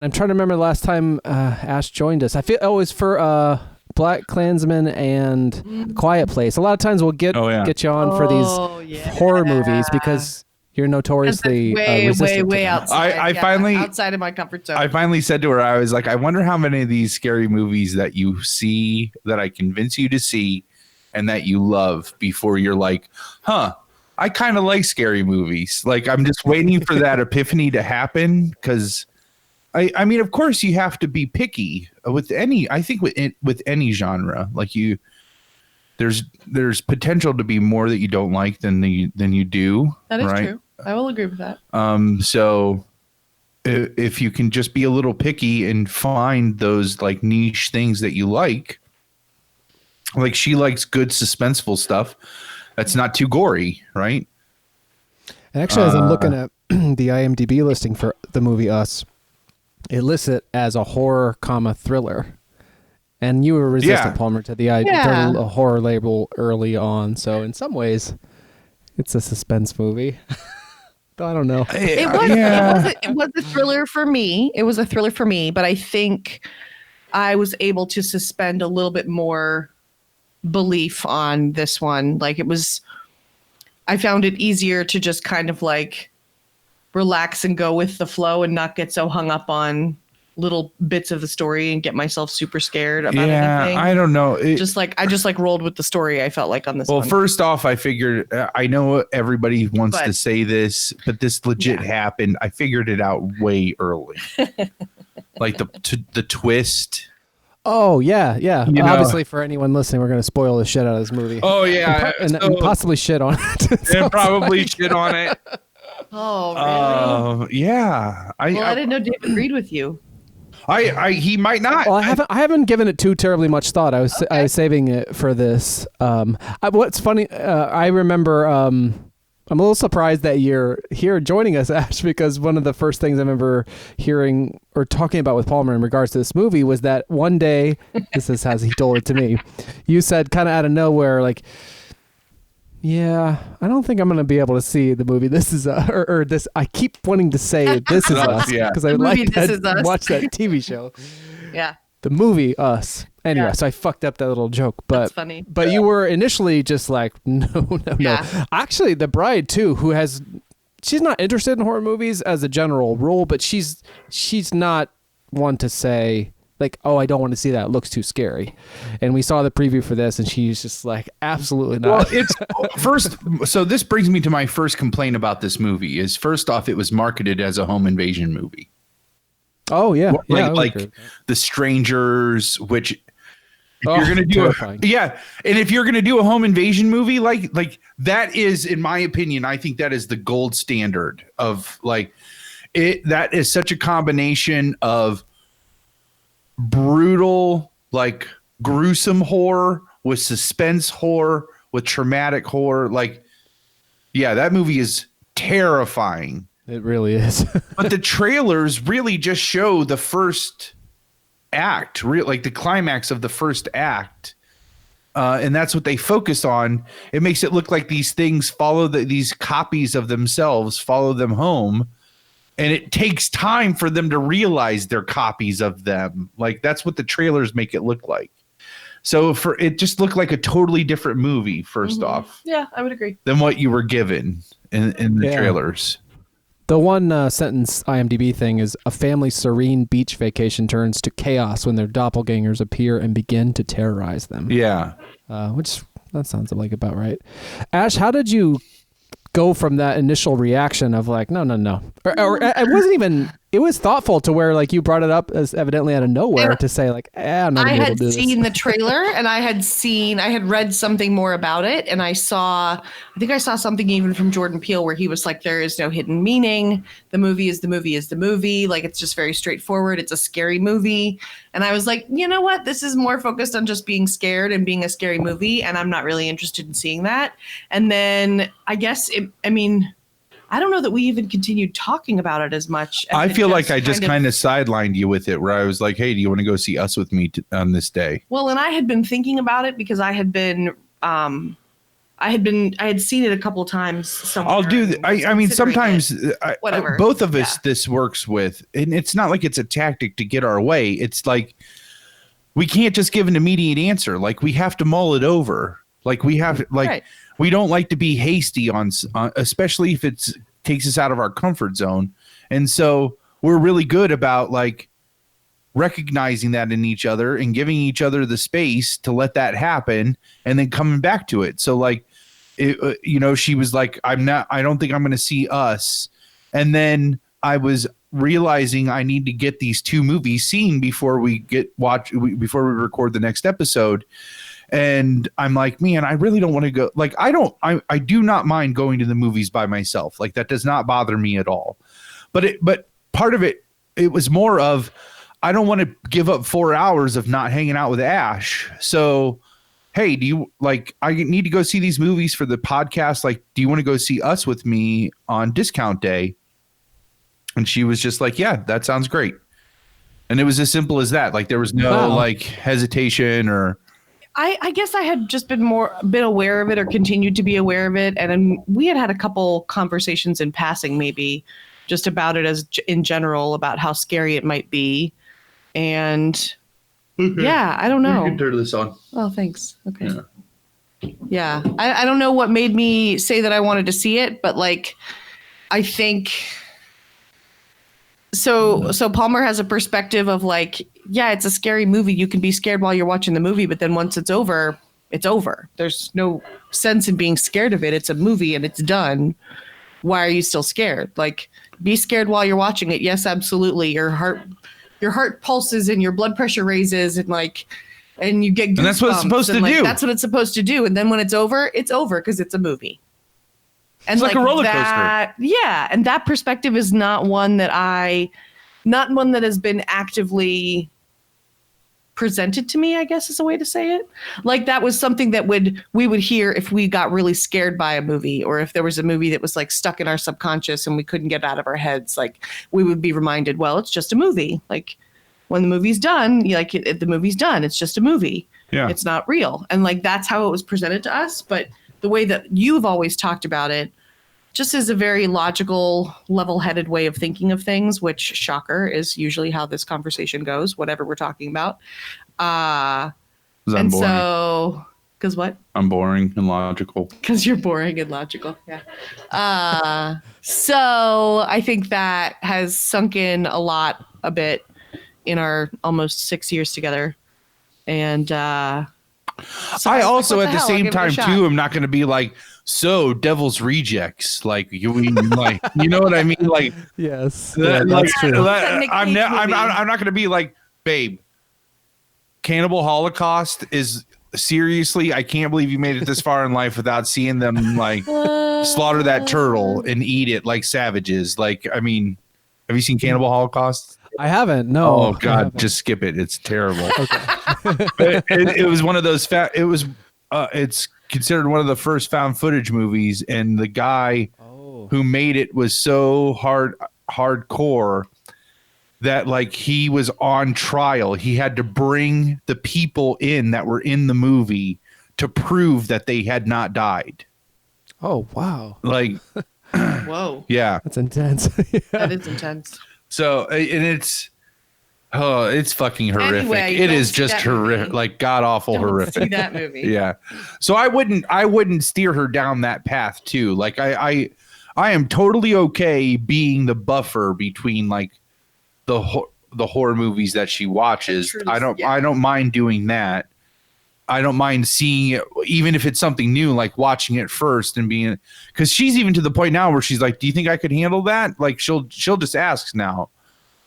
I'm trying to remember the last time Ash joined us. I feel it was for Black Klansman and Quiet Place. A lot of times we'll get you on for these horror movies because you're notoriously way outside. Outside of my comfort zone. I finally said to her, I was like, I wonder how many of these scary movies that you see that I convince you to see and that you love before you're like, I kind of like scary movies. Like, I'm just waiting for that epiphany to happen because I mean, of course, you have to be picky with any. I think with any genre, like there's potential to be more that you don't like than you do. That is true. I will agree with that. So if you can just be a little picky and find those like niche things that you like she likes good suspenseful stuff that's not too gory, right? And actually, as I'm looking at the IMDb listing for the movie Us, it lists it as a horror, thriller. And you were resistant, Palmer, to the horror label early on. So in some ways, it's a suspense movie. I don't know. It was a thriller for me. It was a thriller for me, but I think I was able to suspend a little bit more belief on this one. Like I found it easier to just kind of like relax and go with the flow and not get so hung up on little bits of the story and get myself super scared about anything. I don't know. I just rolled with the story. I felt like on this one. Well, first off, I figured I know everybody wants to say this, but this legit happened. I figured it out way early. Like the twist. Oh yeah. Obviously, for anyone listening, we're going to spoil the shit out of this movie. Oh yeah, and possibly shit on it. And probably shit on it. Oh really? Yeah. I didn't know Dave agreed with you. He might not. Well, I haven't given it too terribly much thought. I was saving it for this. What's funny, I remember. I'm a little surprised that you're here joining us, Ash, because one of the first things I remember hearing or talking about with Palmer in regards to this movie was that one day, this is as he told it to me, you said kind of out of nowhere, like, yeah, I don't think I'm going to be able to see the movie. This is or this. I keep wanting to say This Is Us because I like that. Watch that TV show. Yeah. The movie Us. Anyway, so I fucked up that little joke, but that's funny. But you were initially just like, no. Actually, the bride too, she's not interested in horror movies as a general rule, but she's not one to say like, oh, I don't want to see that. It looks too scary. And we saw the preview for this, and she's just like, absolutely not. Well, it's first. So this brings me to my first complaint about this movie. Is first off, it was marketed as a home invasion movie. Oh yeah, like The Strangers, which if you're gonna do and if you're gonna do a home invasion movie, like that is, in my opinion, I think that is the gold standard of like it. That is such a combination of brutal, like gruesome horror with suspense horror with traumatic horror. Like, yeah, that movie is terrifying. It really is. But the trailers really just show the first act, like the climax of the first act. And that's what they focus on. It makes it look like these things follow these copies of themselves, follow them home. And it takes time for them to realize they're copies of them. Like that's what the trailers make it look like. So it just looked like a totally different movie, first off. Yeah, I would agree. Than what you were given in the trailers. The one sentence IMDb thing is a family's serene beach vacation turns to chaos when their doppelgangers appear and begin to terrorize them. Yeah. Which that sounds like about right. Ash, how did you go from that initial reaction of like, no. Or it wasn't even, it was thoughtful to where like you brought it up as evidently out of nowhere to say like, I'm not able to do this. I had seen the trailer and I had read something more about it. And I think I saw something even from Jordan Peele where he was like, there is no hidden meaning. The movie is the movie is the movie. Like, it's just very straightforward. It's a scary movie. And I was like, you know what? This is more focused on just being scared and being a scary movie. And I'm not really interested in seeing that. And then I guess, I don't know that we even continued talking about it as much. I feel like I just kind of sidelined you with it where I was like, hey, do you want to go see Us with me on this day? Well, and I had been thinking about it because I had been I had seen it a couple times somewhere. I'll do I mean, sometimes whatever. Both of us, this works with, and it's not like it's a tactic to get our way. It's like, we can't just give an immediate answer. Like, we have to mull it over. Like, we have, like, Right. we don't like to be hasty on especially if it takes us out of our comfort zone. And so we're really good about like recognizing that in each other and giving each other the space to let that happen and then coming back to it. So like, she was like, I don't think I'm going to see Us. And then I was realizing I need to get these two movies seen before we record the next episode. And I'm like, man, I really don't want to go. Like, I do not mind going to the movies by myself. Like, that does not bother me at all. But part of it was more of, I don't want to give up 4 hours of not hanging out with Ash. So, hey, I need to go see these movies for the podcast. Like, do you want to go see Us with me on discount day? And she was just like, yeah, that sounds great. And it was as simple as that. Like, there was no like hesitation or. I guess I had just been aware of it or continued to be aware of it. And we had a couple conversations in passing, maybe just about it as in general, about how scary it might be. And yeah, I don't know. You can turn this on. Oh, thanks. Okay. Yeah. I don't know what made me say that I wanted to see it, but like, I think so Palmer has a perspective of like, yeah, it's a scary movie. You can be scared while you're watching the movie, but then once it's over, it's over. There's no sense in being scared of it. It's a movie and it's done. Why are you still scared? Like, be scared while you're watching it. Yes, absolutely. Your heart pulses and your blood pressure raises and you get goosebumps. And that's what it's supposed to do. That's what it's supposed to do. And then when it's over because it's a movie. And it's like a roller coaster. Yeah. And that perspective is not one that has been actively presented to me, I guess is a way to say it. Like, that was something that we would hear if we got really scared by a movie, or if there was a movie that was like stuck in our subconscious and we couldn't get out of our heads. Like, we would be reminded, well, it's just a movie. Like, when the movie's done, the movie's done. It's just a movie. Yeah. It's not real. And like, that's how it was presented to us. But the way that you've always talked about it just is a very logical, level-headed way of thinking of things, which, shocker, is usually how this conversation goes, whatever we're talking about. And so, because what? I'm boring and logical. Because you're boring and logical, yeah. So I think that has sunk in a bit in our almost 6 years together. And I also, at the same time, too, I'm not going to be like, so Devil's Rejects, like, you like, you know what I mean? Like, yes, that's true. I'm not going to be like, babe, Cannibal Holocaust is seriously, I can't believe you made it this far in life without seeing them like slaughter that turtle and eat it like savages. Like, I mean, have you seen Cannibal Holocaust? I haven't. No. Oh God, just skip it. It's terrible. Okay. it was one of those. It's considered one of the first found footage movies, and the guy who made it was so hardcore that like he was on trial. He had to bring the people in that were in the movie to prove that they had not died. Oh wow! Like, whoa, yeah, that's intense. Yeah. That is intense. So, and it's fucking horrific. Anyway, it is just horrific, like god awful horrific. See that movie? Yeah. So I wouldn't steer her down that path too. Like I am totally okay being the buffer between like the horror movies that she watches. I don't mind doing that. I don't mind seeing it, even if it's something new, like watching it first and being, because she's even to the point now where she's like, do you think I could handle that? Like she'll just ask now.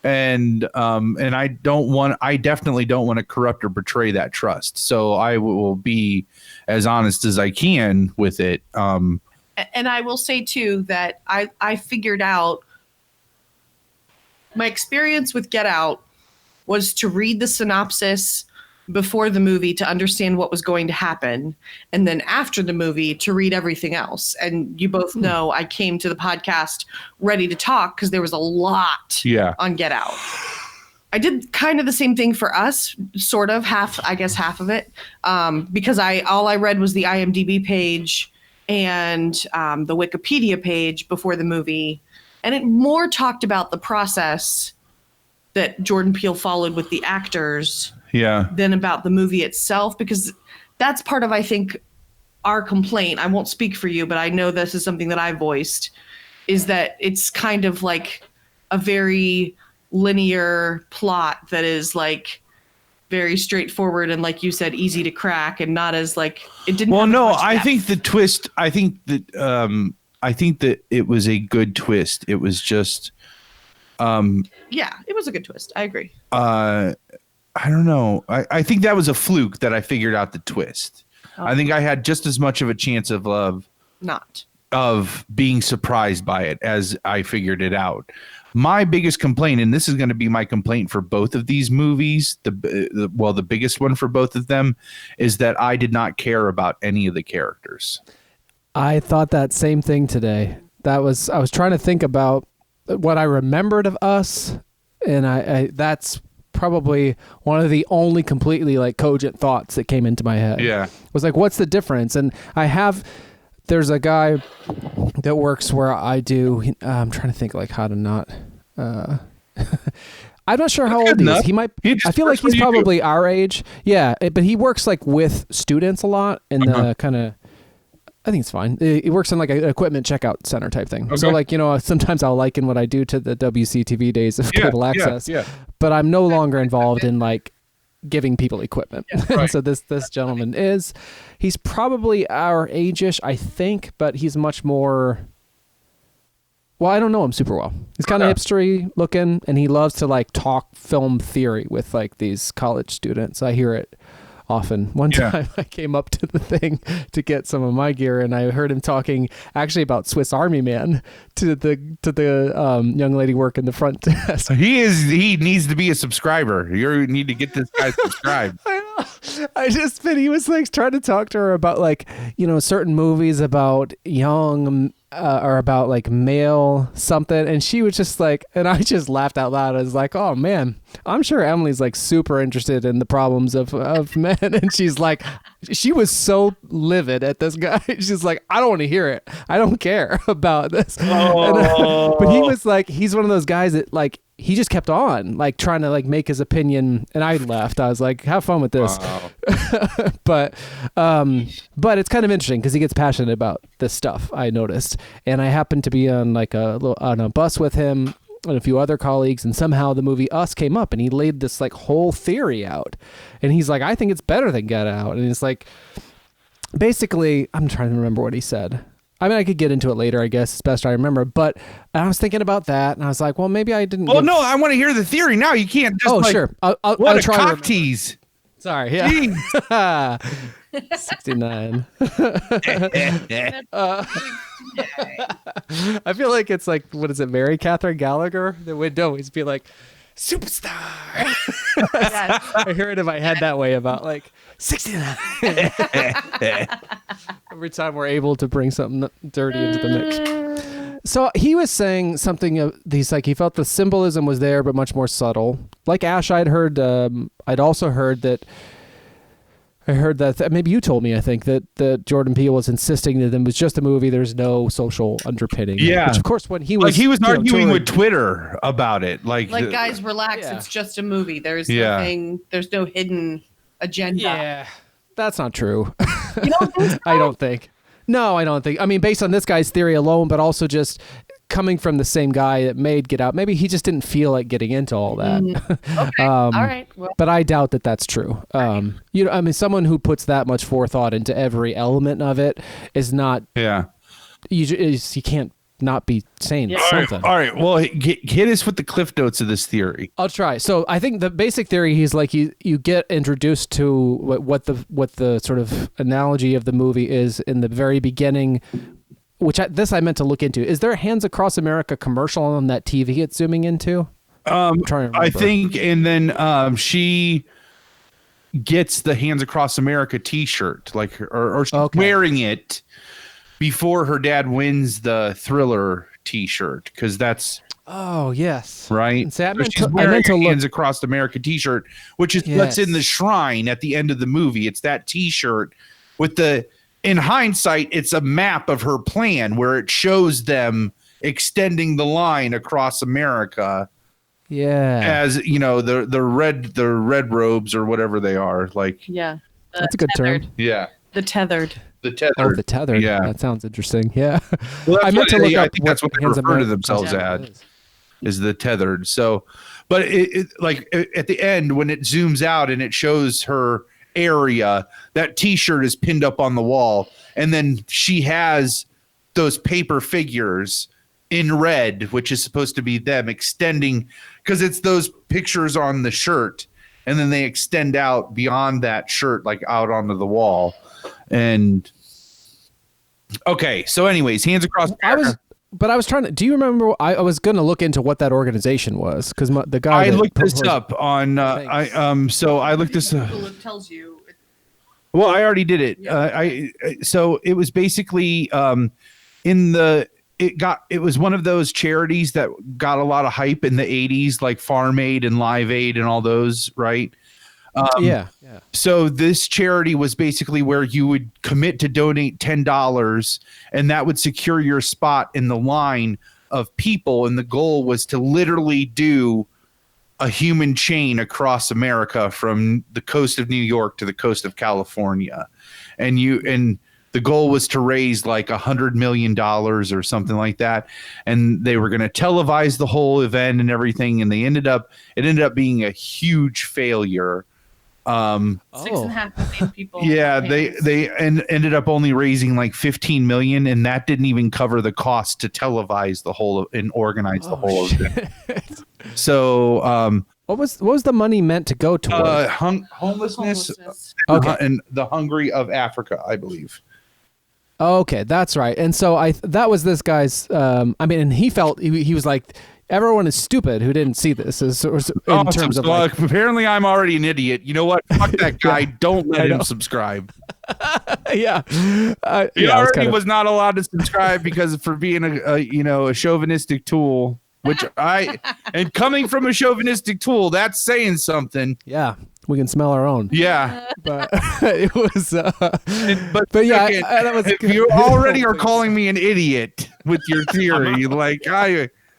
And I definitely don't want to corrupt or betray that trust. So I will be as honest as I can with it. And I will say too, that I figured out my experience with Get Out was to read the synopsis before the movie to understand what was going to happen, and then after the movie to read everything else. And you both know I came to the podcast ready to talk because there was a lot on Get Out. I did kind of the same thing for Us, sort of half of it, because all I read was the IMDb page and the Wikipedia page before the movie, and it more talked about the process that Jordan Peele followed with the actors than about the movie itself, because that's part of, I think, our complaint. I won't speak for you, but I know this is something that I voiced, is that it's kind of like a very linear plot that is like very straightforward and, like you said, easy to crack, and not as like it didn't. Well, no, I think the twist. I think that it was a good twist. It was just. Yeah, it was a good twist. I agree. I don't know. I think that was a fluke that I figured out the twist. Oh. I think I had just as much of a chance of being surprised by it as I figured it out. My biggest complaint, and this is going to be my complaint for both of these movies, the biggest one for both of them, is that I did not care about any of the characters. I thought that same thing today. I was trying to think about what I remembered of Us, and I that's probably one of the only completely like cogent thoughts that came into my head. Yeah. Was like, what's the difference? And there's a guy that works where I do. I'm trying to think like how to not. I'm not sure how old he is. He might. I feel like he's probably our age. Yeah, but he works like with students a lot in the kind of. I think it's fine. He works in like an equipment checkout center type thing. Okay. So like, sometimes I'll liken what I do to the WCTV days of cable access. Yeah. But I'm no longer involved in like giving people equipment. Yeah, right. So this gentleman he's probably our age-ish, I think, but he's much more. Well, I don't know him super well. He's kind of hipstery looking, and he loves to like talk film theory with like these college students. I hear it often. One time I came up to the thing to get some of my gear, and I heard him talking actually about Swiss Army Man to the young lady working the front desk. He needs to be a subscriber. You need to get this guy subscribed. He was like trying to talk to her about like, certain movies about young or about like male something, and she was just like, and I just laughed out loud. I was like, oh man, I'm sure Emily's like super interested in the problems of men. And she's like, she was so livid at this guy. She's like, I don't want to hear it. I don't care about this. But he was like, he's one of those guys that like, he just kept on like trying to like make his opinion, and I left. I was like, have fun with this. Wow. but it's kind of interesting because he gets passionate about this stuff, I noticed. And I happened to be on like on a bus with him and a few other colleagues, and somehow the movie Us came up, and he laid this like whole theory out, and he's like, I think it's better than Get Out. And it's like, basically, I'm trying to remember what he said. I mean, I could get into it later, I guess. It's best I remember. But I was thinking about that, and I was like, well, maybe I didn't. Well, no, I want to hear the theory now. You can't just sure. I'll try cock tease. Sorry, yeah. 69. I feel like it's like, what is it, Mary Catherine Gallagher? That would always be like, superstar. I hear it in my head that way about like 69. Every time we're able to bring something dirty into the mix. So he was saying something of these, like he felt the symbolism was there, but much more subtle. Like Ash, I'd also heard that. I heard that maybe you told me, I think, that Jordan Peele was insisting that it was just a movie. There's no social underpinning. Yeah. Which, of course, when he was... Like, he was arguing with Twitter about it. Like guys, relax. Yeah. It's just a movie. There's nothing... There's no hidden agenda. Yeah. That's not true. You don't think so? I don't think. No, I don't think. I mean, based on this guy's theory alone, but also just... coming from the same guy that made Get Out, maybe he just didn't feel like getting into all that. Okay. All right. Well. But I doubt that that's true. I mean, someone who puts that much forethought into every element of it is not. Yeah. You can't not be saying something. All right. Well, hit us with the cliff notes of this theory. I'll try. So I think the basic theory, he's like, you get introduced to what the sort of analogy of the movie is in the very beginning. Which I meant to look into. Is there a Hands Across America commercial on that TV it's zooming into? I'm trying to remember. I think, and then she gets the Hands Across America T-shirt, like, or she's wearing it before her dad wins the Thriller T-shirt, because that's. Oh yes, right. See, she's wearing a Hands Across America T-shirt, which is what's in the shrine at the end of the movie. It's that T-shirt with the in hindsight, it's a map of her plan where it shows them extending the line across America. Yeah. As you know, the red robes or whatever they are. Like, Yeah. That's a good term. yeah. The tethered. The tethered. Oh, the tethered. Yeah. That sounds interesting. Yeah. Well, I meant to look I up think that's what they Hands of refer to Mary- themselves Yeah. as, is the tethered. So, but at the end, when it zooms out and it shows her area, that T-shirt is pinned up on the wall. And then she has those paper figures in red, which is supposed to be them extending, because it's those pictures on the shirt. And then they extend out beyond that shirt, like out onto the wall. And okay, so anyways, Hands Across America. I was trying to. Do you remember? I was going to look into what that organization was because the guy. I looked this up on. So I looked this up. It tells you. Well, I already did it. So it was basically it was one of those charities that got a lot of hype in the 80s, like Farm Aid and Live Aid and all those, right? Yeah. So this charity was basically where you would commit to donate $10, and that would secure your spot in the line of people. And the goal was to literally do a human chain across America from the coast of New York to the coast of California. And the goal was to raise like $100 million or something like that. And they were going to televise the whole event and everything. And it ended up being a huge failure. 6.5 million people. Yeah, they ended up only raising like 15 million, and that didn't even cover the cost to televise the whole and organize the whole event. So, what was the money meant to go toward? Homelessness. Okay. And the hungry of Africa, I believe. Okay, that's right. And so that was this guy's. And he felt he was like, everyone is stupid who didn't see this. In terms of like, apparently, I'm already an idiot. You know what? Fuck that guy. Don't let him subscribe. Yeah, He already was not allowed to subscribe because for being a chauvinistic tool. Which and coming from a chauvinistic tool, that's saying something. Yeah, we can smell our own. Yeah, but it was. But yeah, second, that was. If you already are calling me an idiot with your theory,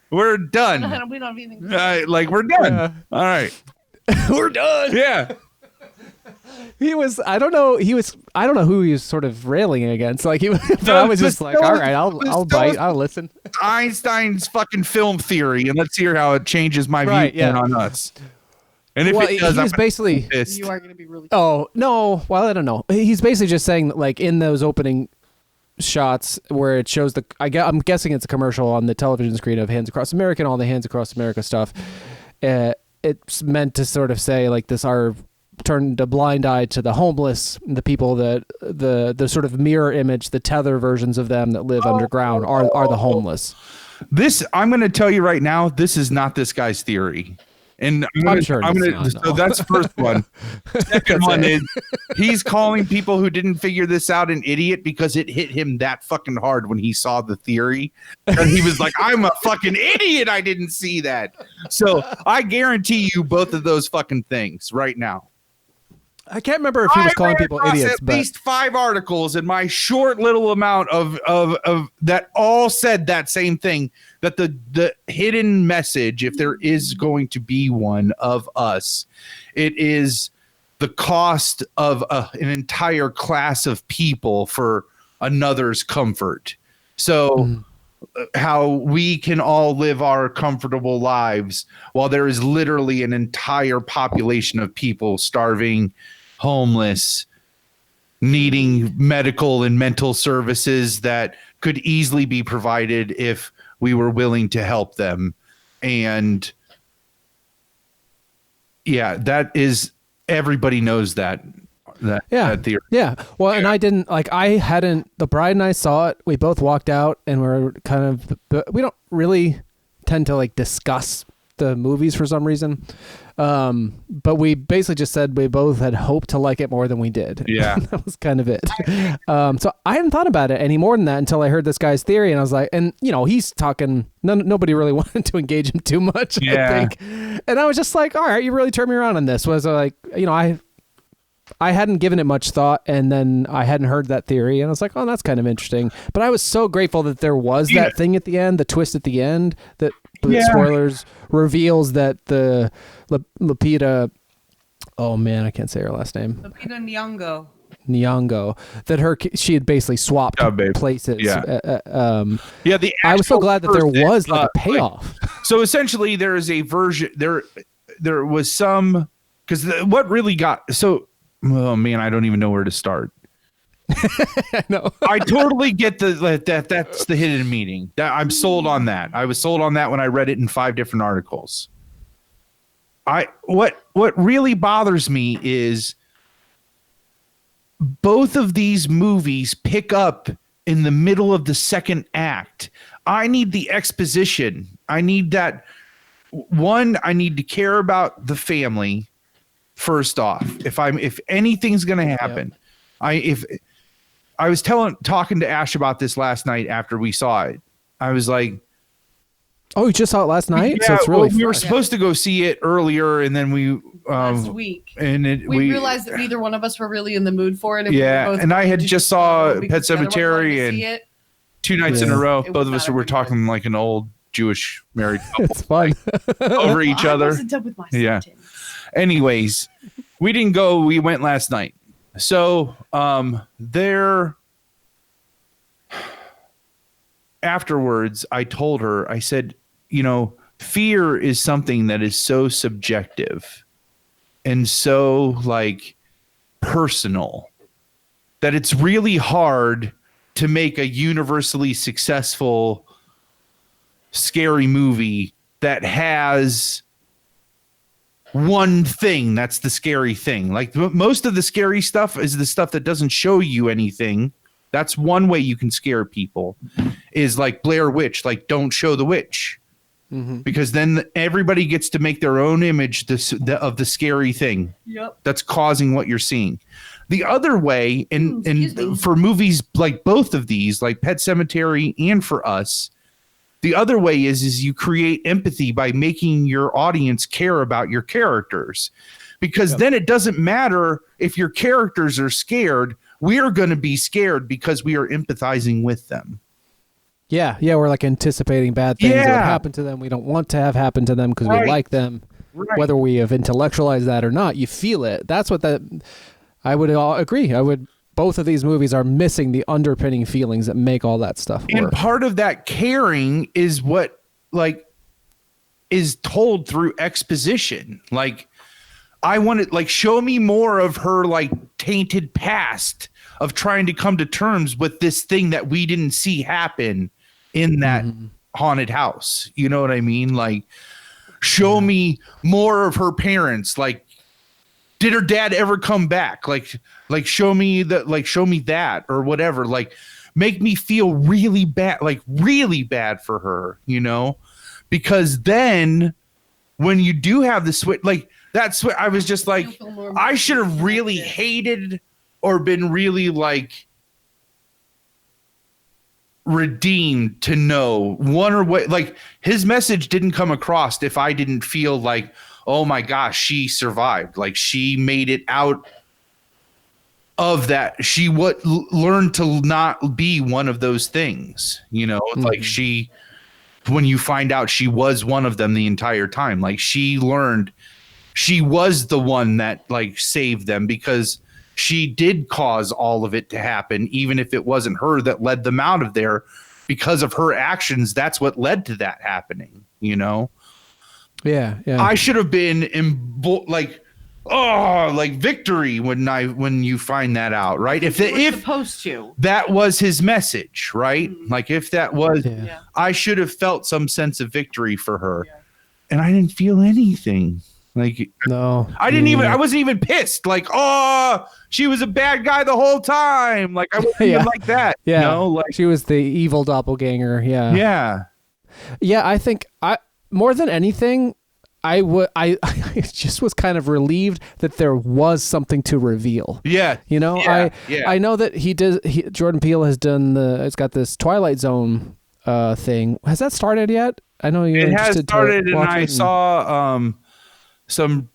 we're done. We don't even. We're done. All right, we're done. Yeah. He was. I don't know who he was sort of railing against. Like but I was just like, all right, I'll bite. I'll listen. Einstein's fucking film theory, and let's hear how it changes my viewpoint on us. And if it does, he's basically. You are going to be really. Oh no! Well, I don't know. He's basically just saying that, like, in those opening shots where it shows I'm guessing it's a commercial on the television screen of Hands Across America and all the Hands Across America stuff. It's meant to sort of say like this turned a blind eye to the homeless, the people that the sort of mirror image, the tether versions of them that live underground are the homeless. I'm going to tell you right now, this is not this guy's theory. And so that's the first one. Second one is he's calling people who didn't figure this out an idiot because it hit him that fucking hard when he saw the theory. And he was like, I'm a fucking idiot. I didn't see that. So I guarantee you both of those fucking things right now. I can't remember if he was calling people idiots, at least 5 articles in my short little amount of that all said that same thing, that the hidden message, if there is going to be one of us, it is the cost of an entire class of people for another's comfort. So how we can all live our comfortable lives while there is literally an entire population of people starving, homeless, needing medical and mental services that could easily be provided if we were willing to help them. And yeah, that is, everybody knows that theory. Yeah. Well, and the bride and I saw it. We both walked out and we're we don't really tend to like discuss the movies for some reason. But we basically just said we both had hoped to like it more than we did. Yeah. That was kind of it. So I hadn't thought about it any more than that until I heard this guy's theory, and I was like, and he's talking, nobody really wanted to engage him too much, I think. And I was just like, all right, you really turned me around on this. Was like, I hadn't given it much thought, and then I hadn't heard that theory, and I was like, oh, that's kind of interesting. But I was so grateful that there was that thing at the end, the twist at the end, that spoilers reveals that the Lupita, oh man, I can't say her last name. Lupita Nyong'o, that she had basically swapped places. The I was so glad that there was like a payoff. So essentially, there is a version there was some, because what really got so. Oh man, I don't even know where to start. No. I totally get that's the hidden meaning. I'm sold on that. I was sold on that when I read it in 5 different articles. What really bothers me is both of these movies pick up in the middle of the second act. I need the exposition. I need that. One, I need to care about the family. First off, if anything's going to happen, if I was talking to Ash about this last night after we saw it, I was like, "Oh, you just saw it last night? Yeah, so it's really we were supposed to go see it earlier, and then we last week, and we realized that neither one of us were really in the mood for it. And I had just saw Pet Sematary and 2 nights in a row. Both of us were talking like an old Jewish married couple. It's fun. Over each other. I wasn't done with my sentence. Anyways, we didn't go. We went last night. So afterwards, I told her, I said, fear is something that is so subjective and so like personal that it's really hard to make a universally successful scary movie that has one thing that's the scary thing. Like most of the scary stuff is the stuff that doesn't show you anything. That's one way you can scare people, is like Blair Witch, like don't show the witch. Because then everybody gets to make their own image of the scary thing that's causing what you're seeing. The other way, and for movies like both of these, like Pet Sematary and for us, the other way is you create empathy by making your audience care about your characters. Because then it doesn't matter if your characters are scared, we're going to be scared because we are empathizing with them. Yeah, we're like anticipating bad things that would happen to them. We don't want to have happen to them because we like them. Right. Whether we have intellectualized that or not, you feel it. That's what I would agree. Both of these movies are missing the underpinning feelings that make all that stuff work. And part of that caring is what is told through exposition. Like, I wanted, show me more of her tainted past of trying to come to terms with this thing that we didn't see happen in that haunted house. You know what I mean? Show me more of her parents. Did her dad ever come back? Show me that or whatever. Make me feel really bad for her, because then when you do have the switch, that's what I was just I should have really hated or been really redeemed to know one or what, his message didn't come across if I didn't feel oh my gosh, she survived. She made it out of that. She learned to not be one of those things, she, when you find out she was one of them the entire time, she learned she was the one that saved them because she did cause all of it to happen, even if it wasn't her that led them out of there. Because of her actions, that's what led to that happening, Yeah. I should have been victory when you find that out, right? If supposed to, that was his message, right? If that was, I should have felt some sense of victory for her, and I didn't feel anything. No, I didn't even. I wasn't even pissed. She was a bad guy the whole time. I wasn't even like that. Yeah, she was the evil doppelganger. Yeah. I think more than anything, I just was kind of relieved that there was something to reveal. I know that Jordan Peele has done it's got this Twilight Zone thing. Has that started yet? I know you're interested. It has started, and I saw some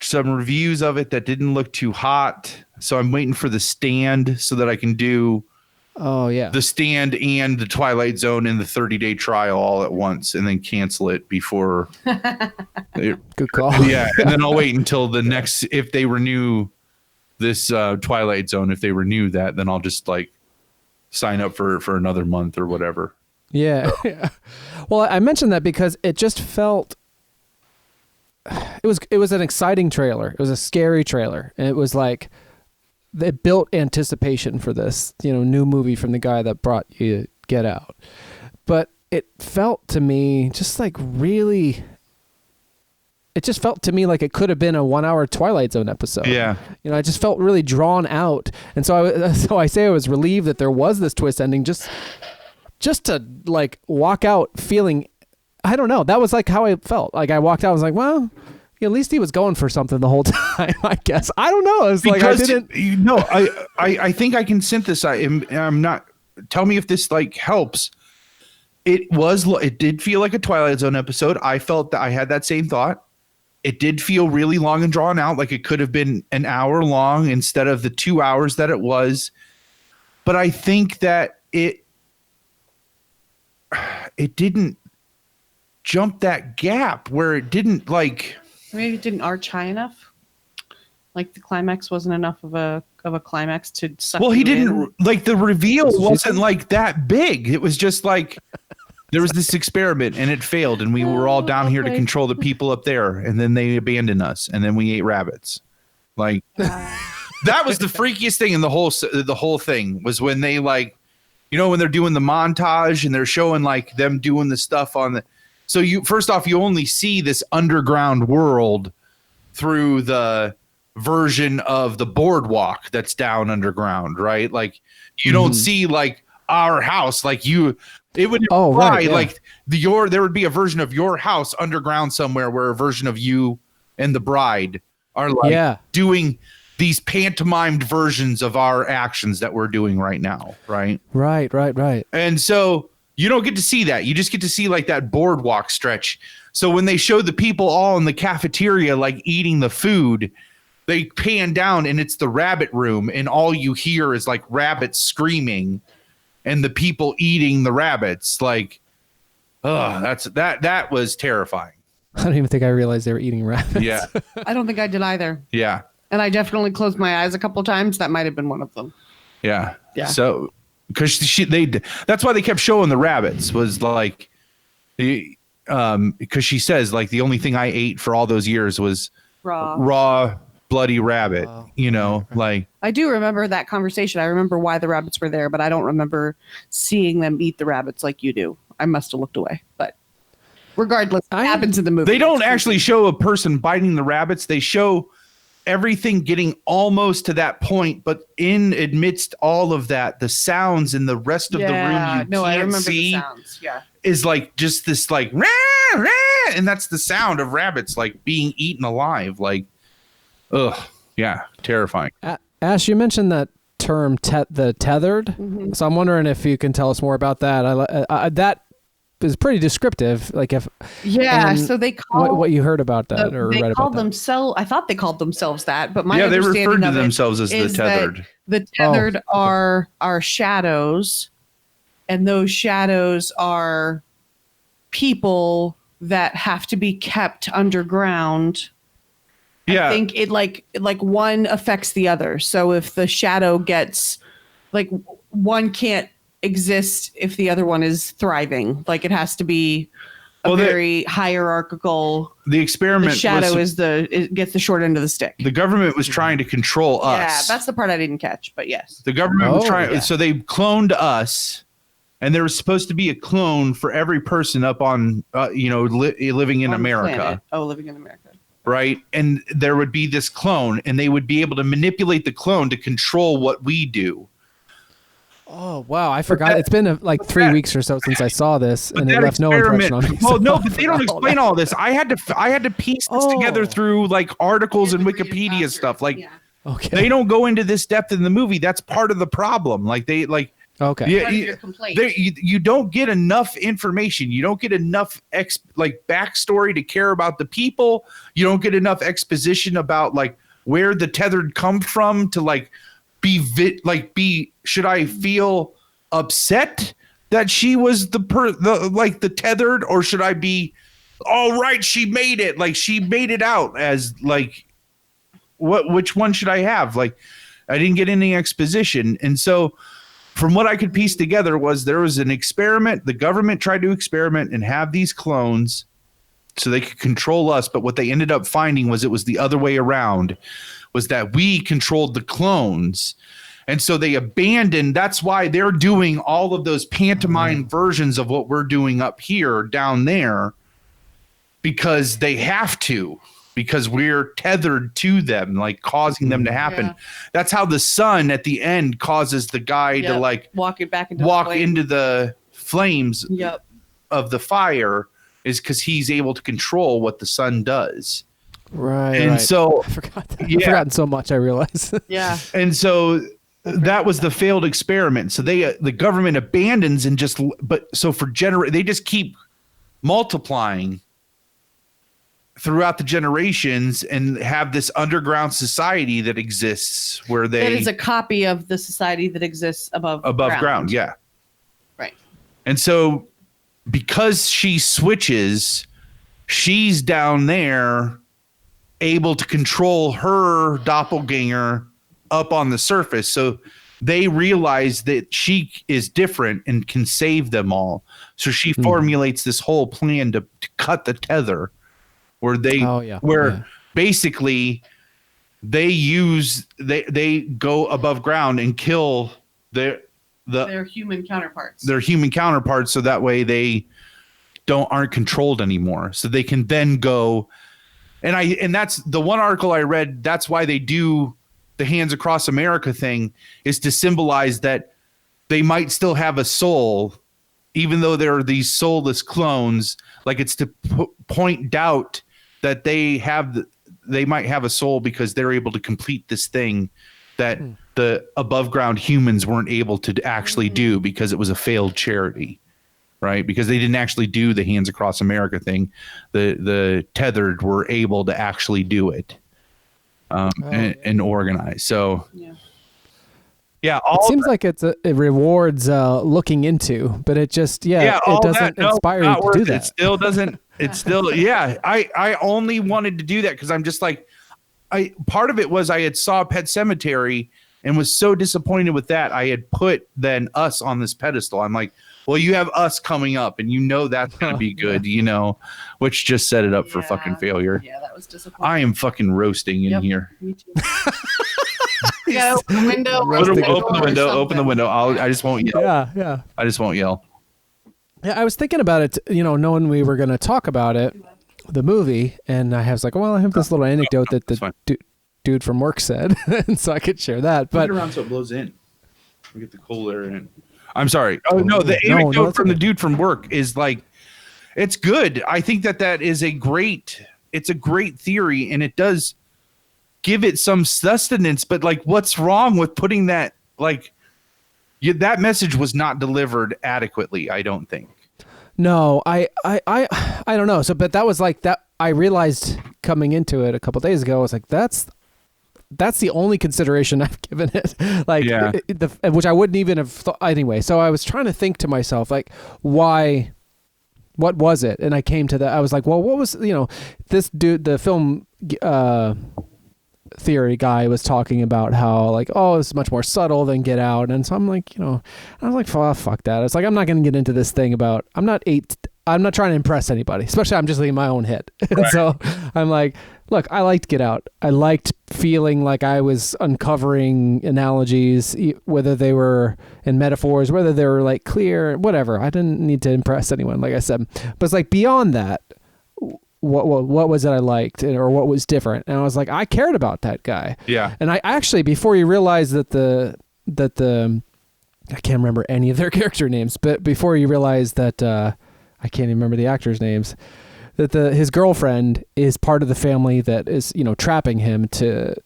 some reviews of it that didn't look too hot. So I'm waiting for The Stand so that I can do The Stand and The Twilight Zone in the 30-day trial all at once and then cancel it before. Good call. Yeah. And then I'll wait until the next, if they renew this Twilight Zone, if they renew that, then I'll just like sign up for another month or whatever. Yeah. Well, I mentioned that because it just felt it was an exciting trailer. It was a scary trailer. And it was like it built anticipation for this, new movie from the guy that brought you Get Out. But it felt to me just like really it just felt to me like it could have been a 1-hour Twilight Zone episode. Yeah. I just felt really drawn out. And so I say I was relieved that there was this twist ending just to like walk out feeling, I don't know. That was like how I felt. Like I walked out, I was like, well, at least he was going for something the whole time, I guess. I don't know. It's like, I didn't. I think I can synthesize. I'm not, tell me if this like helps. It did feel like a Twilight Zone episode. I felt that I had that same thought. It did feel really long and drawn out, like it could have been an hour long instead of the 2 hours that it was. But I think that it didn't jump that gap where it didn't like. Maybe it didn't arch high enough. Like the climax wasn't enough of a climax to suck. Well, he didn't in. like the reveal wasn't like that big. It was just like. There was this experiment and it failed and we were all down here to control the people up there and then they abandoned us and then we ate rabbits. Like that was the freakiest thing in the whole thing was when they like, when they're doing the montage and they're showing like them doing the stuff on the, so first off, you only see this underground world through the version of the boardwalk that's down underground, right? Like you don't see like our house, like it would imply like there would be a version of your house underground somewhere where a version of you and the bride are like doing these pantomimed versions of our actions that we're doing right now. Right. Right. And so you don't get to see that. You just get to see like that boardwalk stretch. So when they show the people all in the cafeteria, like eating the food, they pan down and it's the rabbit room and all you hear is like rabbits screaming. And the people eating the rabbits, like, that was terrifying. I don't even think I realized they were eating rabbits. Yeah. I don't think I did either. Yeah. And I definitely closed my eyes a couple of times. That might have been one of them. Yeah. Yeah. So, because that's why they kept showing the rabbits was like, because she says like the only thing I ate for all those years was raw bloody rabbit. Like I do remember that conversation. I remember why the rabbits were there, but I don't remember seeing them eat the rabbits like you do. I must have looked away, but regardless, it happens in the movie. They don't actually show a person biting the rabbits. They show everything getting almost to that point, but in amidst all of that, the sounds in the rest of the room I remember see the sounds. Yeah. Is like just this like rah, rah, and that's the sound of rabbits like being eaten alive. Like, ugh, yeah, terrifying. Ash, you mentioned that term, the tethered. Mm-hmm. So I'm wondering if you can tell us more about that. That is pretty descriptive. Like so they call what you heard about that or read about that. I thought they called themselves that, but my they understanding referred to of themselves as the tethered. The tethered are shadows, and those shadows are people that have to be kept underground. Yeah. I think it like one affects the other. So if the shadow gets like one can't exist if the other one is thriving. Like it has to be very hierarchical. The experiment the shadow it gets the short end of the stick. The government was trying to control us. Yeah, that's the part I didn't catch, but yes. The government was trying so they cloned us. And there was supposed to be a clone for every person up on, living in America. Planet. Oh, living in America. Right. And there would be this clone and they would be able to manipulate the clone to control what we do. Oh, wow. I forgot. It's been like 3 weeks or so since I saw this and it left no impression on me. Well, no, but they don't explain all this. I had to piece this together through like articles and Wikipedia stuff. Like, okay. They don't go into this depth in the movie. That's part of the problem. Like Okay. Yeah, Part of your complaint. you don't get enough information. You don't get enough backstory to care about the people. You don't get enough exposition about like where the tethered come from to like be. Should I feel upset that she was the tethered, or should I be, all right, she made it, like she made it out as like which one should I have? Like I didn't get any exposition, and so. From what I could piece together was there was an experiment. The government tried to experiment and have these clones so they could control us. But what they ended up finding was it was the other way around, was that we controlled the clones. And so they abandoned. That's why they're doing all of those pantomime versions of what we're doing up here, down there, because they have to. Because we're tethered to them, like causing them to happen. Yeah. That's how the sun at the end causes the guy to like walk into the flames Yep. of the fire, is because he's able to control what the sun does. Right. And so I forgot that. Yeah. I've forgotten so much, I realize. Yeah. And so that was the failed experiment. So the government abandons and just they just keep multiplying throughout the generations and have this underground society that exists where It is a copy of the society that exists above ground. Yeah. Right. And so because she switches, she's down there able to control her doppelganger up on the surface. So they realize that she is different and can save them all. So she formulates this whole plan to cut the tether. Where basically they go above ground and kill their human counterparts. Their human counterparts, so that way they aren't controlled anymore. So they can then go, and that's the one article I read. That's why they do the Hands Across America thing, is to symbolize that they might still have a soul, even though there are these soulless clones. Like it's to point out that they might have a soul because they're able to complete this thing that the above ground humans weren't able to actually do because it was a failed charity, right? Because they didn't actually do the Hands Across America thing. The tethered were able to actually do it and organize. So yeah, it seems like it rewards looking into, but it just it doesn't inspire you to do that. It still doesn't. It's still I only wanted to do that because I'm just like, part of it was I had saw Pet Sematary and was so disappointed with that. I had put then Us on this pedestal. I'm like, well, you have Us coming up, and that's gonna be good, which just set it up for fucking failure. Yeah, that was disappointing. I am fucking roasting in here. Me too. Open the window. Open the window. I just won't yell. Yeah. I just won't yell. Yeah, I was thinking about it, knowing we were going to talk about it, the movie, and I was like, well, I have this little anecdote that the dude from work said, and so I could share that. But put it around so it blows in. We get the cold air in. I'm sorry. Oh no, the anecdote from the dude from work is like, it's good. I think that is a great theory, and it does give it some sustenance. But like, what's wrong with putting that that message was not delivered adequately, I don't think. No, I don't know. So, but that was like that. I realized coming into it a couple days ago, I was like, that's the only consideration I've given it. Which I wouldn't even have thought anyway. So I was trying to think to myself, like, why? What was it? And I came to that. I was like, well, what was this dude? The film theory guy was talking about how like, oh, it's much more subtle than Get Out. And so I'm like, I was like, oh, fuck that. It's like, I'm not going to get into this thing about, I'm not trying to impress anybody, especially I'm just in my own head. Right. And so I'm like, look, I liked Get Out. I liked feeling like I was uncovering analogies, whether they were in metaphors, whether they were like clear, whatever. I didn't need to impress anyone, like I said. But it's like beyond that, what was it I liked, or what was different? And I was like, I cared about that guy. Yeah. And I actually, before you realize that the I can't remember any of their character names, but before you realize that I can't even remember the actors' names, that his girlfriend is part of the family that is trapping him to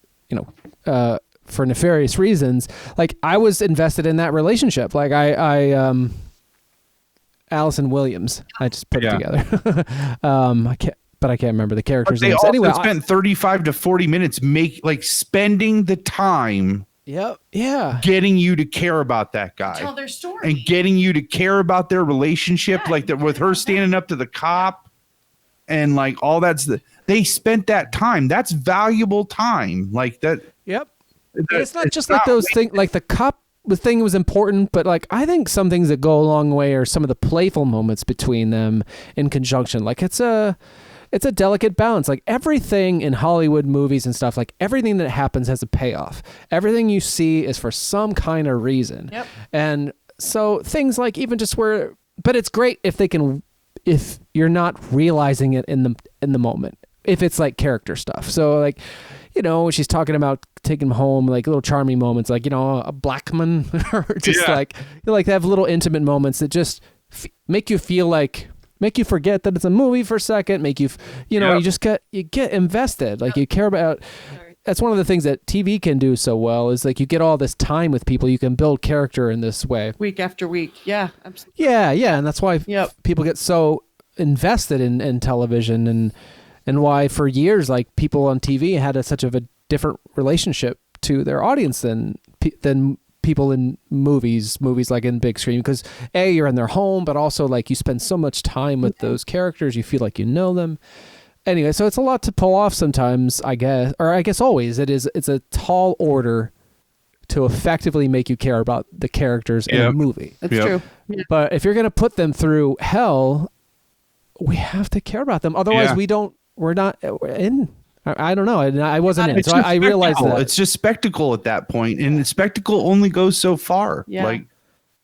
for nefarious reasons. Like I was invested in that relationship. Like Allison Williams. I just put it together. I can't remember the character's names. They also Anyway, spent 35 to 40 minutes spending the time. Yep. Yeah. Getting you to care about that guy. Tell their story. And getting you to care about their relationship, with her standing up to the cop, and like all they spent that time. That's valuable time. Like that. Yep. It's not just like those things. Like the cop thing was important, but like I think some things that go a long way are some of the playful moments between them in conjunction. Like it's a delicate balance. Like everything in Hollywood movies and stuff, like everything that happens has a payoff. Everything you see is for some kind of reason. Yep. And so things like even just but it's great if you're not realizing it in the moment, if it's like character stuff. So like, she's talking about taking him home, like little charming moments, like, a black man, or just like they have little intimate moments that just make you forget that it's a movie for a second, make you, you get invested, like you care about. That's one of the things that TV can do so well is like you get all this time with people, you can build character in this way. Week after week. Yeah, absolutely. Yeah. And that's why people get so invested in television and why for years, like people on TV had such of a different relationship to their audience than people in movies like in big screen, because you're in their home, but also like you spend so much time with those characters, you feel like you know them. Anyway, so it's a lot to pull off sometimes, I guess always. It's a tall order to effectively make you care about the characters in a movie. That's true. Yeah. But if you're going to put them through hell, we have to care about them. Otherwise we're not in. I don't know. I wasn't in. So I realized that. It's just spectacle at that point, and the spectacle only goes so far. Yeah.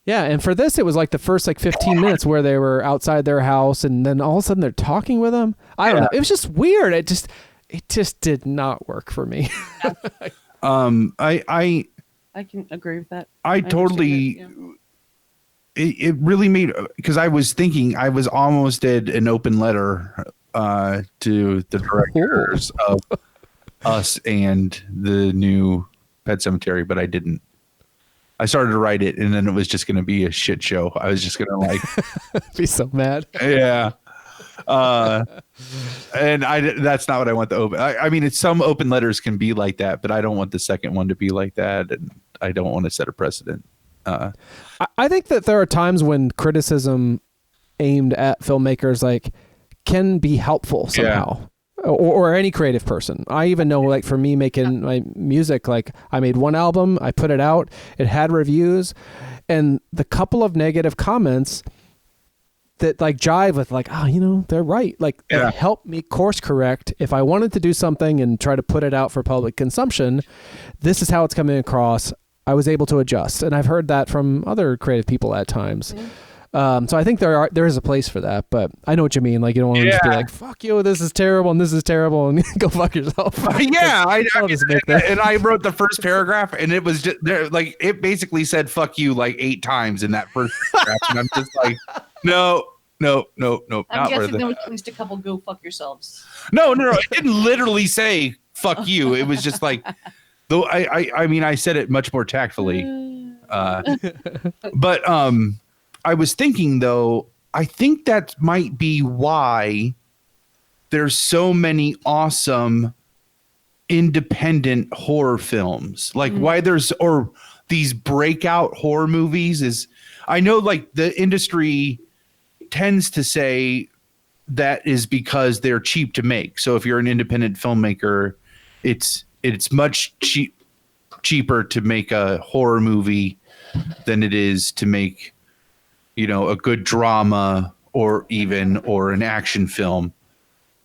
Yeah, and for this, it was like the first 15 minutes where they were outside their house, and then all of a sudden they're talking with them. I don't know. It was just weird. It just did not work for me. I can agree with that. I totally. It really made, because I was thinking I was almost at an open letter to the directors of Us and the new Pet Sematary, but I didn't. I started to write it, and then it was just going to be a shit show. I was just going to be so mad. Yeah. And that's not what I want the open. I mean, some open letters can be like that, but I don't want the second one to be like that. And I don't want to set a precedent. I think that there are times when criticism aimed at filmmakers can be helpful somehow. Yeah. Or any creative person. I even know, like, for me making my music, like, I made one album, I put it out, it had reviews, and the couple of negative comments that, like, jive with, like, they're right. Like, it helped me course correct. If I wanted to do something and try to put it out for public consumption, this is how it's coming across. I was able to adjust. And I've heard that from other creative people at times. Mm-hmm. So I think there is a place for that, but I know what you mean. Like, you don't want to just be like, fuck you, this is terrible and this is terrible, and go fuck yourself. And I wrote the first paragraph, and it was just there, like, it basically said fuck you like 8 times in that first paragraph. And I'm just like, no, I'm not guessing worth it. there was at least a couple go fuck yourselves. No. It didn't literally say fuck you. It was just like, though I mean, I said it much more tactfully. But I was thinking, though, I think that might be why there's so many awesome independent horror films. Like, why or these breakout horror movies is, I know, like, the industry tends to say that is because they're cheap to make. So if you're an independent filmmaker, it's much cheaper to make a horror movie than it is to make, a good drama or an action film.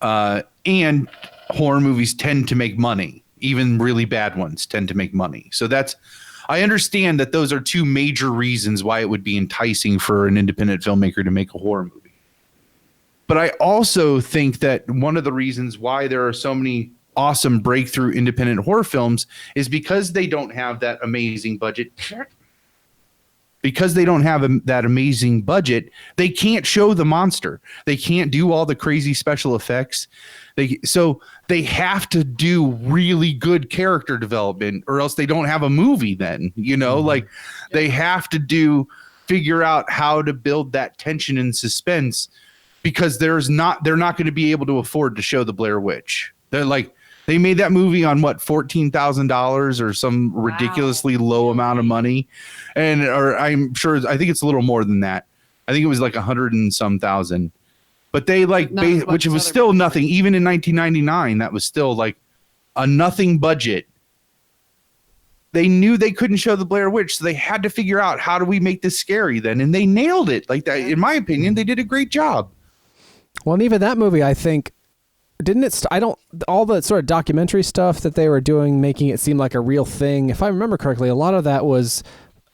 And horror movies tend to make money. Even really bad ones tend to make money. So I understand that those are 2 major reasons why it would be enticing for an independent filmmaker to make a horror movie. But I also think that one of the reasons why there are so many awesome breakthrough independent horror films is because they don't have that amazing budget. because they don't have that amazing budget, they can't show the monster. They can't do all the crazy special effects. So they have to do really good character development, or else they don't have a movie then, like they have to figure out how to build that tension and suspense, because they're not going to be able to afford to show the Blair Witch. They made that movie on what, $14,000 or some ridiculously low amount of money. I think it's a little more than that. I think it was like 100 and some thousand. But they which was still nothing. Even in 1999, that was still like a nothing budget. They knew they couldn't show the Blair Witch, so they had to figure out, how do we make this scary then? And they nailed it. Like that, in my opinion, they did a great job. Well, and even that movie, I think, didn't it? All the sort of documentary stuff that they were doing, making it seem like a real thing. If I remember correctly, a lot of that was,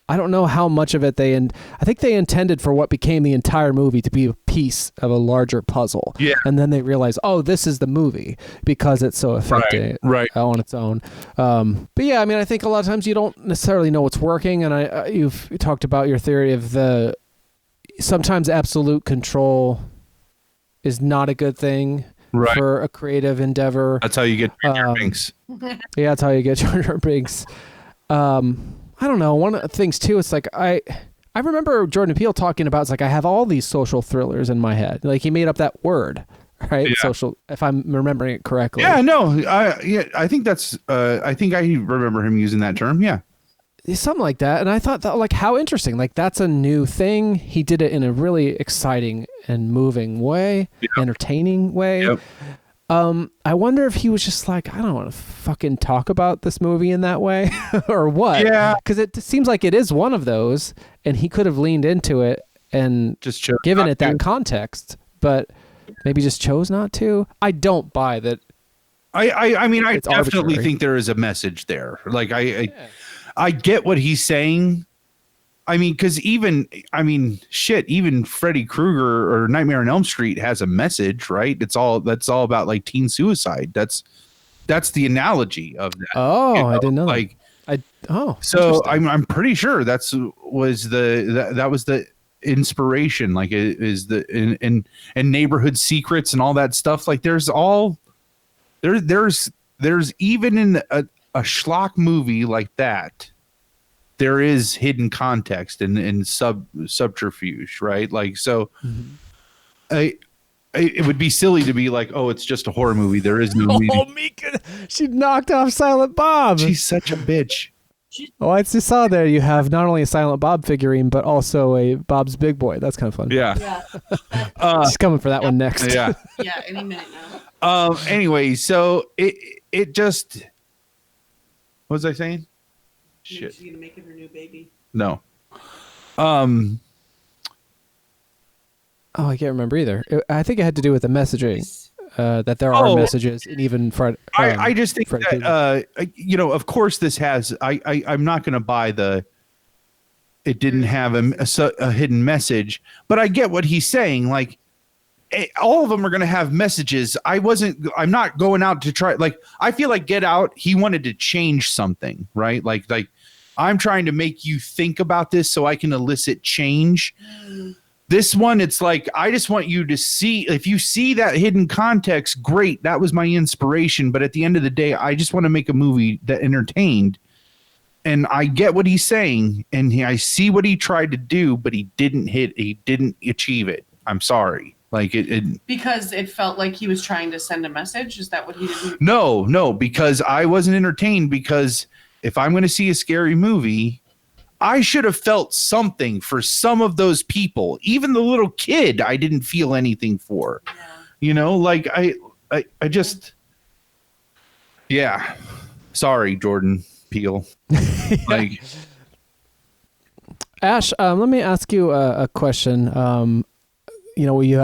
I don't know how much of it I think they intended for what became the entire movie to be a piece of a larger puzzle. Yeah. And then they realized, oh, this is the movie, because it's so effective on its own. But yeah, I mean, I think a lot of times you don't necessarily know what's working. And you've talked about your theory of sometimes absolute control is not a good thing for a creative endeavor. That's how you get Jar Binks. Yeah, that's how you get Jar Binks. I don't know. One of the things too, it's like I remember Jordan Peele talking about, it's like, I have all these social thrillers in my head. Like, he made up that word, right? Yeah. Social, if I'm remembering it correctly. Yeah, no, I think that's. I think I remember him using that term. Yeah, something like that. And I thought that, like, how interesting. Like, that's a new thing. He did it in a really exciting and moving way, entertaining way. Yep. I wonder if he was just like, I don't want to fucking talk about this movie in that way or what. Yeah. Because it seems like it is one of those, and he could have leaned into it and just given it that context, but maybe just chose not to. I don't buy that. I mean, I definitely think there is a message there. Like, I get what he's saying. I mean, because even Freddy Krueger or Nightmare on Elm Street has a message, right? That's all about, like, teen suicide. That's the analogy of that. Oh, I didn't know. Like, so I'm pretty sure that was the inspiration. Like, it is and Neighborhood Secrets and all that stuff. Like, there's even in a schlock movie like that, there is hidden context and subterfuge, right? Like, so it would be silly to be like, oh, it's just a horror movie. There is no meaning. Oh, Mika, she knocked off Silent Bob. She's such a bitch. Oh, I just saw there you have not only a Silent Bob figurine, but also a Bob's Big Boy. That's kind of fun. Yeah. She's coming for that one next. Yeah. Yeah, any minute now. Anyway, so it just, what was I saying? Shit. She's gonna make it her new baby. No. Oh, I can't remember either. I think it had to do with the messaging. That there are messages, and even I just think that of course this has. I'm not going to buy it didn't have a hidden message, but I get what he's saying. Like, all of them are going to have messages. I'm not going out to try. Like, I feel like Get Out, he wanted to change something, right? Like I'm trying to make you think about this so I can elicit change. This one, it's like, I just want you to see, if you see that hidden context, great. That was my inspiration. But at the end of the day, I just want to make a movie that entertained. And I get what he's saying. And I see what he tried to do, but he didn't achieve it. I'm sorry. Like because it felt like he was trying to send a message. Is that what he did? No, because I wasn't entertained, because if I'm going to see a scary movie, I should have felt something for some of those people. Even the little kid, I didn't feel anything for. Yeah. Like I just, yeah. Sorry, Jordan Peele. Like, Ash, let me ask you a question. You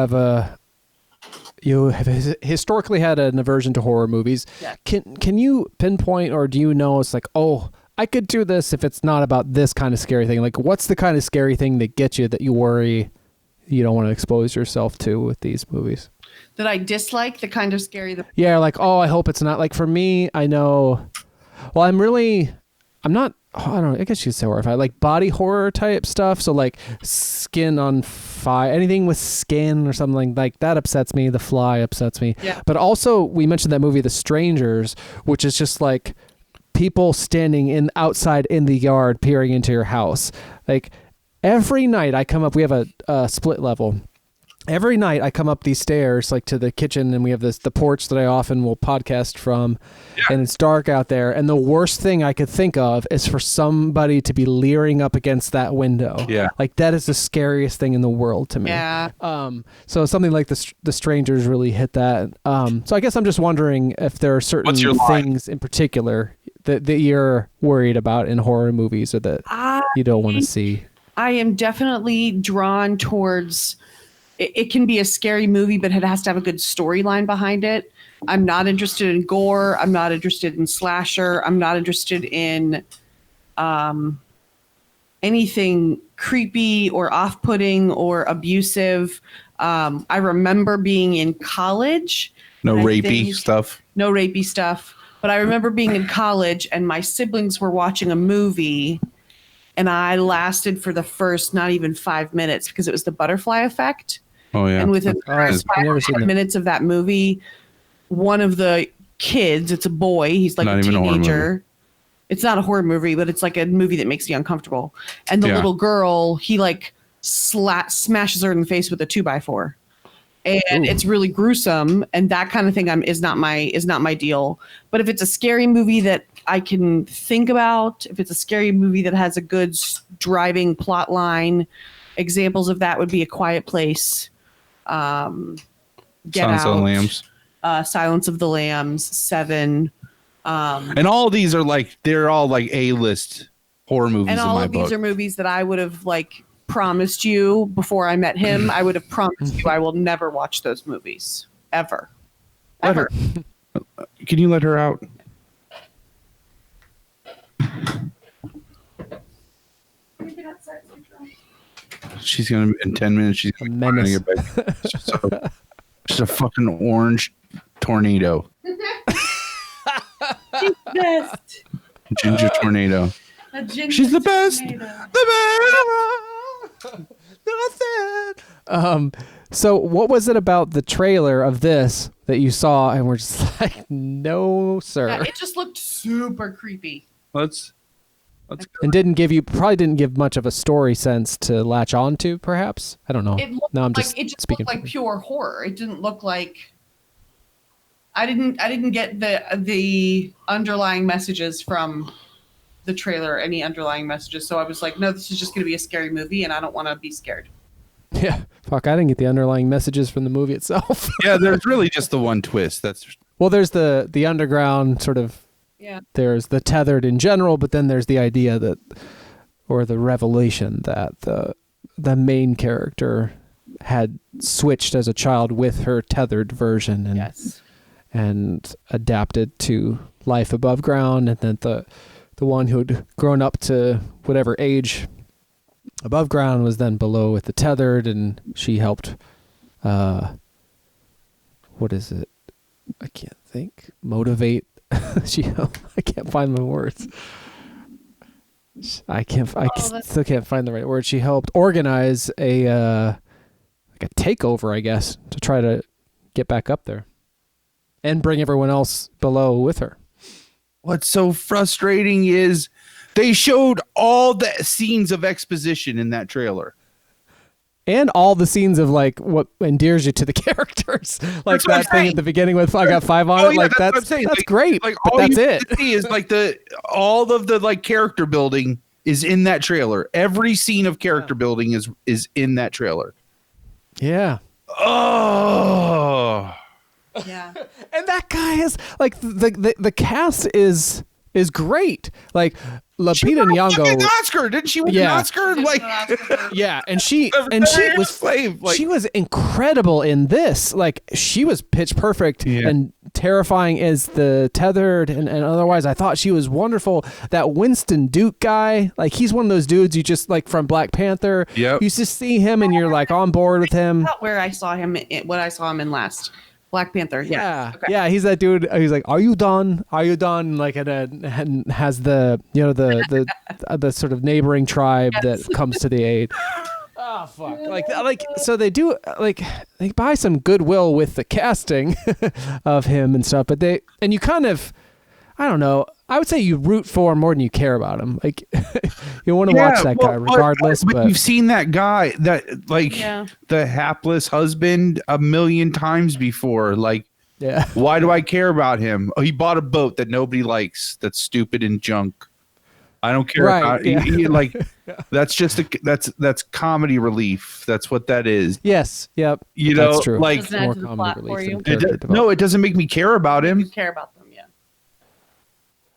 have historically had an aversion to horror movies. Yeah. Can you pinpoint, or do you know, it's like, oh, I could do this if it's not about this kind of scary thing? Like, what's the kind of scary thing that gets you, that you worry you don't want to expose yourself to with these movies? That I dislike, the kind of scary. Yeah, like, oh, I hope it's not. Like, for me, I know, well, I'm I don't know, I guess you'd say horrified, like body horror type stuff. So like skin on fire, anything with skin or something like that upsets me. The Fly upsets me. Yeah. But also we mentioned that movie, The Strangers, which is just like people standing outside in the yard peering into your house. Like every night I come up, we have a split level. Every night I come up these stairs like to the kitchen, and we have the porch that I often will podcast from, and it's dark out there. And the worst thing I could think of is for somebody to be leering up against that window. Yeah. Like that is the scariest thing in the world to me. Yeah. So something like the Strangers really hit that. So I guess I'm just wondering if there are certain What's your line? things in particular that you're worried about in horror movies or that you don't want to see. I am definitely drawn towards. It can be a scary movie, but it has to have a good storyline behind it. I'm not interested in gore. I'm not interested in slasher. I'm not interested in anything creepy or off-putting or abusive. I remember being in college. No and I rapey think- stuff. No rapey stuff. But I remember being in college and my siblings were watching a movie, and I lasted for the first not even 5 minutes because it was the butterfly effect. Oh yeah. And within the first I've 5 never or seen 10 that. minutes of that movie, one of the kids, it's a boy, he's like Not a even a horror teenager. It's not a horror movie, but it's like a movie that makes you uncomfortable. And the Yeah. little girl, he like smashes her in the face with a 2x4. And it's really gruesome, and that kind of thing is not my deal. But if it's a scary movie that I can think about, if it's a scary movie that has a good driving plot line, examples of that would be A Quiet Place, Get Silence Out, of the Lambs. Silence of the Lambs, Seven, And all these are like, they're all like A-list horror movies and in all my of book. these are movies that I would have like promised you before I met him. I would have promised you I will never watch those movies ever. Ever. Can you let her out? She's gonna in 10 minutes. She's gonna Menace. get back. She's a fucking orange tornado, Best. ginger tornado. She's the best. The best. So what was it about the trailer of this that you saw and we're just like, no, sir, Yeah, it just looked super creepy. Let's and probably didn't give much of a story sense to latch on to, perhaps. I don't know. It looked No, I'm like just it just speaking. looked like pure horror. It didn't look like I didn't get the underlying messages from the trailer, any underlying messages. So I was like, no, this is just going to be a scary movie, and I don't want to be scared. Yeah, fuck, I didn't get the underlying messages from the movie itself. yeah. There's really just the one twist. That's Well, there's the underground sort of. Yeah. There's the tethered in general, but then there's the idea that, or the revelation that the main character had switched as a child with her tethered version and Yes. and adapted to life above ground, and then the one who'd grown up to whatever age above ground was then below with the tethered, and she helped. What is it? I can't think. Motivate. I can't find my words. Still can't find the right word. She helped organize a like a takeover, I guess, to try to get back up there and bring everyone else below with her. what's so frustrating is they showed all the scenes of exposition in that trailer. And all the scenes of like what endears you to the characters, like That's what I'm that thing saying. at the beginning with I got 5 on Oh, it. yeah, Like that's what I'm that's saying. Like- great, Like but all that's you it. get to see is like all of the like character building is in that trailer. Every scene of character building is in that trailer. Yeah. Oh. Yeah. And that guy is like the cast is great. Like She Lupita won a fucking Nyong'o. Oscar, didn't she win Yeah. an Oscar? Like, Yeah, and she was slave. Like, she was incredible in this. Like she was pitch perfect Yeah. and terrifying as the tethered and otherwise I thought she was wonderful. That Winston Duke guy, like he's one of those dudes you just like from Black Panther. Yep. You just see him and you're like on board with him. Not where I saw him, what I saw him in last. Black Panther. Yeah, Okay. yeah, he's that dude. He's like, "Are you done? Are you done?" Like, and has the the sort of neighboring tribe that comes to the aid. Oh fuck! Like, so they do they buy some goodwill with the casting of him and stuff, but you kind of, I don't know. I would say you root for him more than you care about him. Like, you want to watch that guy regardless. But you've seen that guy, that the hapless husband, a million times before. Like, yeah, why do I care about him? Oh, he bought a boat that nobody likes. That's stupid and junk. I don't care about it. Yeah. Like, that's just that's comedy relief. That's what that is. Yes. Yep. You know, that's true. like, Doesn't add more to the comedy plot for relief you? than character development. No, it doesn't make me care about him. You care about them, yeah.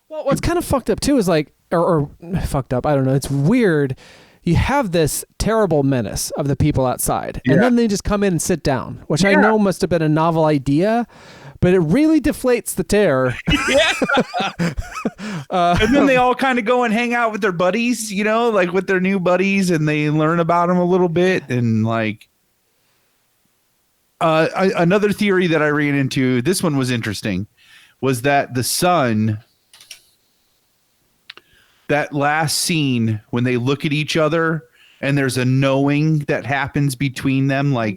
Well, what's kind of fucked up too is like, or fucked up, I don't know. It's weird. You have this terrible menace of the people outside, and then they just come in and sit down, which I know must have been a novel idea, but it really deflates the terror. And then they all kind of go and hang out with their buddies, you know, like with their new buddies, and they learn about them a little bit. And like, another theory that I ran into, this one was interesting, was that the son, that last scene when they look at each other and there's a knowing that happens between them, like,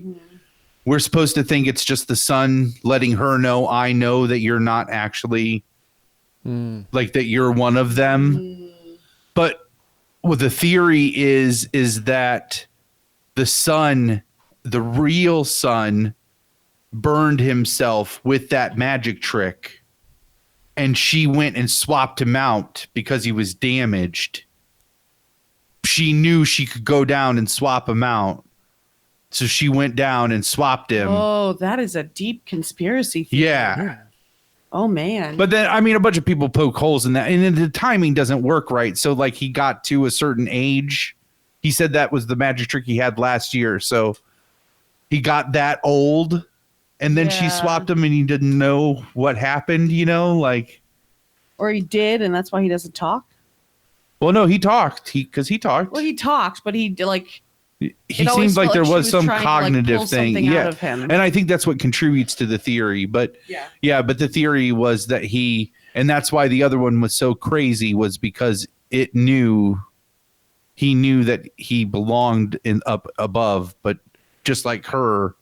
we're supposed to think it's just the son letting her know, I know that you're not actually like that you're one of them. But what the theory is that the son, the real son, burned himself with that magic trick, and she went and swapped him out because he was damaged. She knew she could go down and swap him out. So she went down and swapped him. Oh, that is a deep conspiracy theory. Yeah. Oh, man. But then, I mean, a bunch of people poke holes in that. And then the timing doesn't work right. So, like, he got to a certain age. He said that was the magic trick he had last year. So he got that old. And then she swapped him and he didn't know what happened, you know, like. Or he did, and that's why he doesn't talk? Well, no, he talked. Because he talked. Well, he talked, but he, like. He seemed like there was some cognitive thing. Out of him. And I think that's what contributes to the theory. But but the theory was that and that's why the other one was so crazy, was because he knew that he belonged up above, but just like her,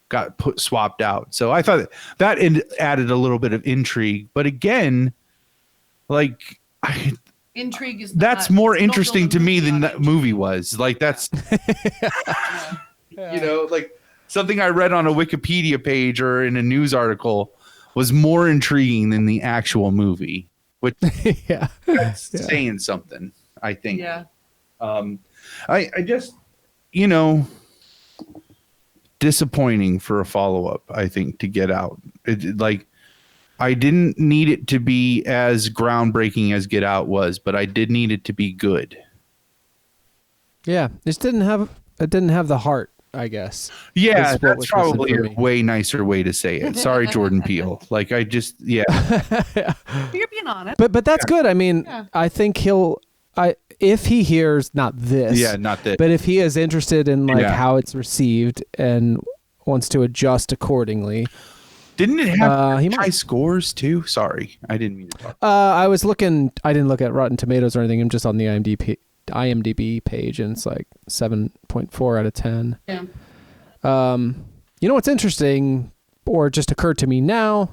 got swapped out. So I thought that added a little bit of intrigue. But again, like, Intrigue is that's more interesting to me than that movie was. Like, that's you know, like something I read on a Wikipedia page or in a news article was more intriguing than the actual movie, which that's saying something, I think. I just, you know, disappointing for a follow-up, I think, to Get Out. Like, I didn't need it to be as groundbreaking as Get Out was, but I did need it to be good. Yeah, it didn't have the heart, I guess. Yeah, that's probably a way nicer way to say it. Sorry, Jordan Peele. Like, I just You're being honest. But that's good. I mean, I think if he hears not this, but if he is interested in like how it's received and wants to adjust accordingly. Didn't it have high scores too? Sorry, I didn't mean to talk. I didn't look at Rotten Tomatoes or anything. I'm just on the IMDb page, and it's like 7.4 out of 10. Yeah. You know what's interesting, or just occurred to me now,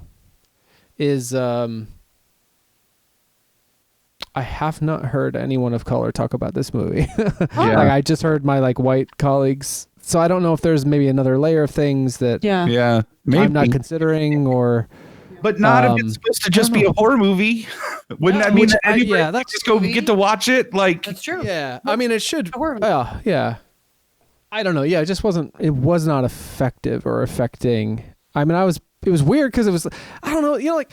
is I have not heard anyone of color talk about this movie. Like, I just heard my like white colleagues. So I don't know if there's maybe another layer of things that maybe I'm not considering, or. But not if it's supposed to just be a horror movie. Wouldn't that mean that anybody that's just go get to watch it? Like, that's true. Yeah, I mean, it should. Yeah. I don't know. Yeah, it was not effective or affecting. I mean, it was weird because it was, I don't know, you know, like,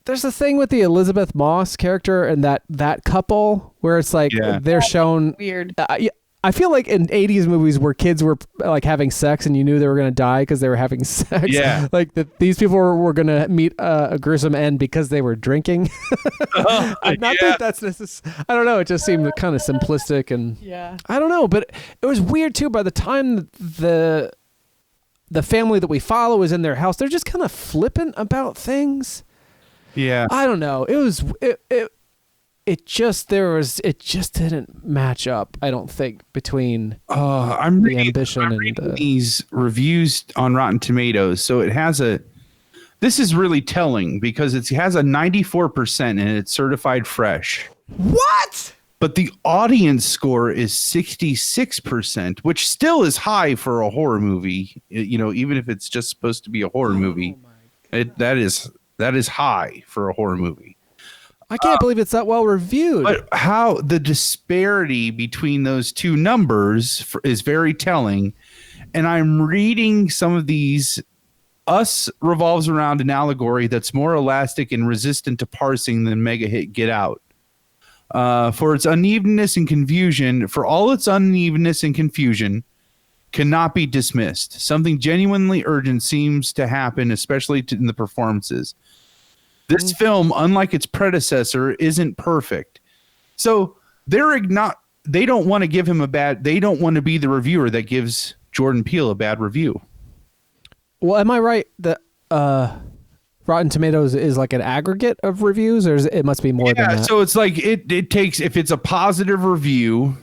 there's a thing with the Elizabeth Moss character and that couple where it's like they're shown weird. I feel like in 80s movies where kids were like having sex and you knew they were going to die because they were having sex. Yeah. Like these people were going to meet a gruesome end because they were drinking. Not that that's necessary. I don't know. It just seemed kind of simplistic and I don't know. But it was weird too. By the time the family that we follow is in their house. They're just kind of flippant about things. Yeah. I don't know. It just didn't match up, I don't think, between I'm the reading, ambition I'm and reading these reviews on Rotten Tomatoes. So it has this is really telling because it has a 94% and it's certified fresh. what? But the audience score is 66%, which still is high for a horror movie. Even if it's just supposed to be a horror movie, that is high for a horror movie. I can't believe it's that well reviewed. But how the disparity between those two numbers is very telling. And I'm reading some of these. Us revolves around an allegory that's more elastic and resistant to parsing than mega hit Get Out. For its unevenness and confusion, for all its unevenness and confusion, cannot be dismissed. Something genuinely urgent seems to happen, especially in the performances. This film, unlike its predecessor, isn't perfect. So they don't want to give him they don't want to be the reviewer that gives Jordan Peele a bad review. Well, am I right that Rotten Tomatoes is like an aggregate of reviews, or it must be more than that? So it's like it takes, if it's a positive review,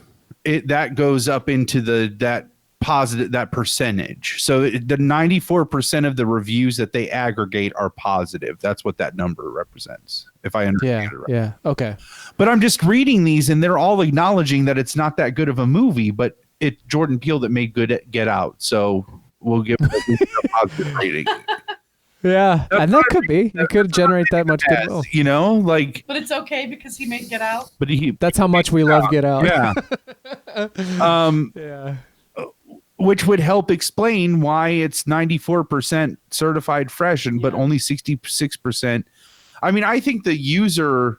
that goes up into that percentage. So the 94% of the reviews that they aggregate are positive. That's what that number represents, if I understand it right. Yeah. Okay. But I'm just reading these and they're all acknowledging that it's not that good of a movie, but it's Jordan Peele that made Get Out. So we'll give it a positive rating. Yeah. And that could be. It could generate that much goodwill. But it's okay because he made Get Out. But that's how much we love Get Out. Yeah. Yeah. Which would help explain why it's 94% certified fresh but only 66%. I mean, I think the user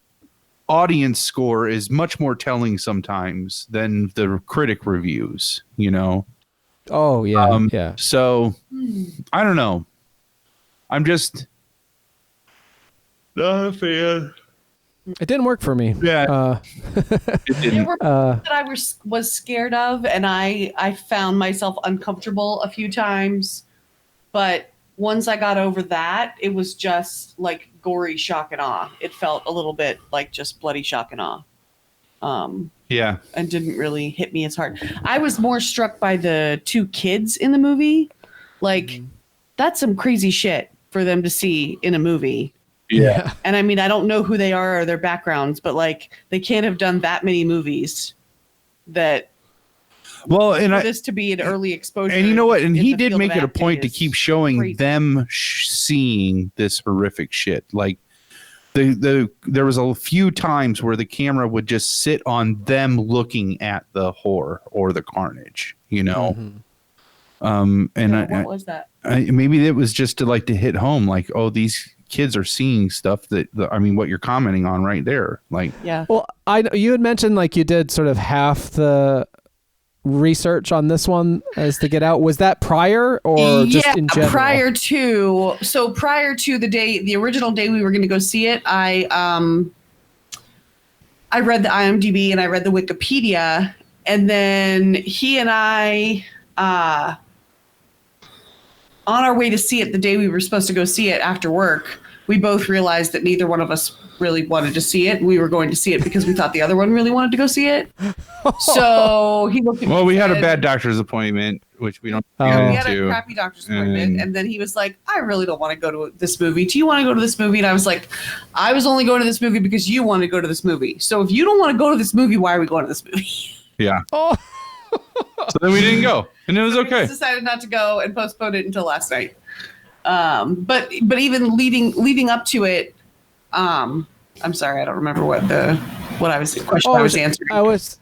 audience score is much more telling sometimes than the critic reviews, Oh, yeah. Yeah. So I don't know. I'm just not a fan. It didn't work for me. Yeah. It didn't. There were that I was scared of, and I found myself uncomfortable a few times. But once I got over that, it was just like gory shock and awe. It felt a little bit like just bloody shock and awe. Yeah. And didn't really hit me as hard. I was more struck by the two kids in the movie. Like, that's some crazy shit for them to see in a movie. Yeah. And I mean, I don't know who they are or their backgrounds, but like they can't have done that many movies for this to be an early exposure. And you know what? And he did make it a acting point to keep showing crazy. them seeing this horrific shit. Like there was a few times where the camera would just sit on them looking at the horror or the carnage, And what was that? Maybe it was just to hit home, like, oh, these kids are seeing stuff what you're commenting on right there. Like, yeah. Well, you had mentioned you did sort of half the research on this one as to Get Out. Was that prior or just in general? Prior to the original day we were going to go see it, I read the IMDb and I read the Wikipedia, and then he and I, on our way to see it, the day we were supposed to go see it after work, we both realized that neither one of us really wanted to see it. We were going to see it because we thought the other one really wanted to go see it. So he looked at me. Well, we had a bad doctor's appointment, which we don't We get had a into. crappy doctor's appointment, and then he was like, I really don't want to go to this movie. Do you want to go to this movie? And I was like, I was only going to this movie because you want to go to this movie. So if you don't want to go to this movie, why are we going to this movie? Yeah. Oh. So then we didn't go, and it was We okay. just decided not to go and postponed it until last night. But even leading up to it, I'm sorry, I don't remember what I was answering. I was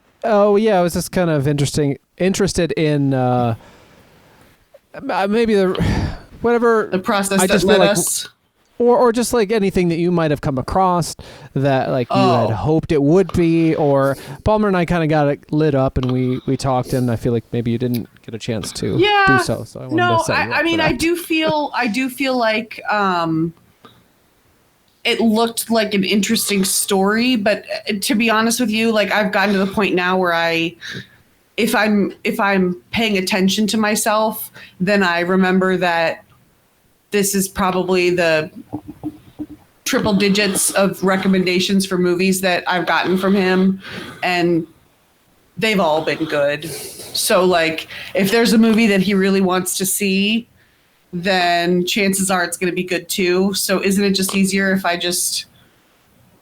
just kind of interested in maybe the process I that just led feel like us. Or just anything that you might have come across that you had hoped it would be, or Palmer and I kind of got it lit up and we talked, and I feel like maybe you didn't get a chance to do so. So I wanted to set you up I mean, for that. I do feel like it looked like an interesting story, but to be honest with you, I've gotten to the point now where if I'm paying attention to myself, then I remember that this is probably the triple digits of recommendations for movies that I've gotten from him, and they've all been good. So like if there's a movie that he really wants to see, then chances are it's going to be good too. So isn't it just easier if I just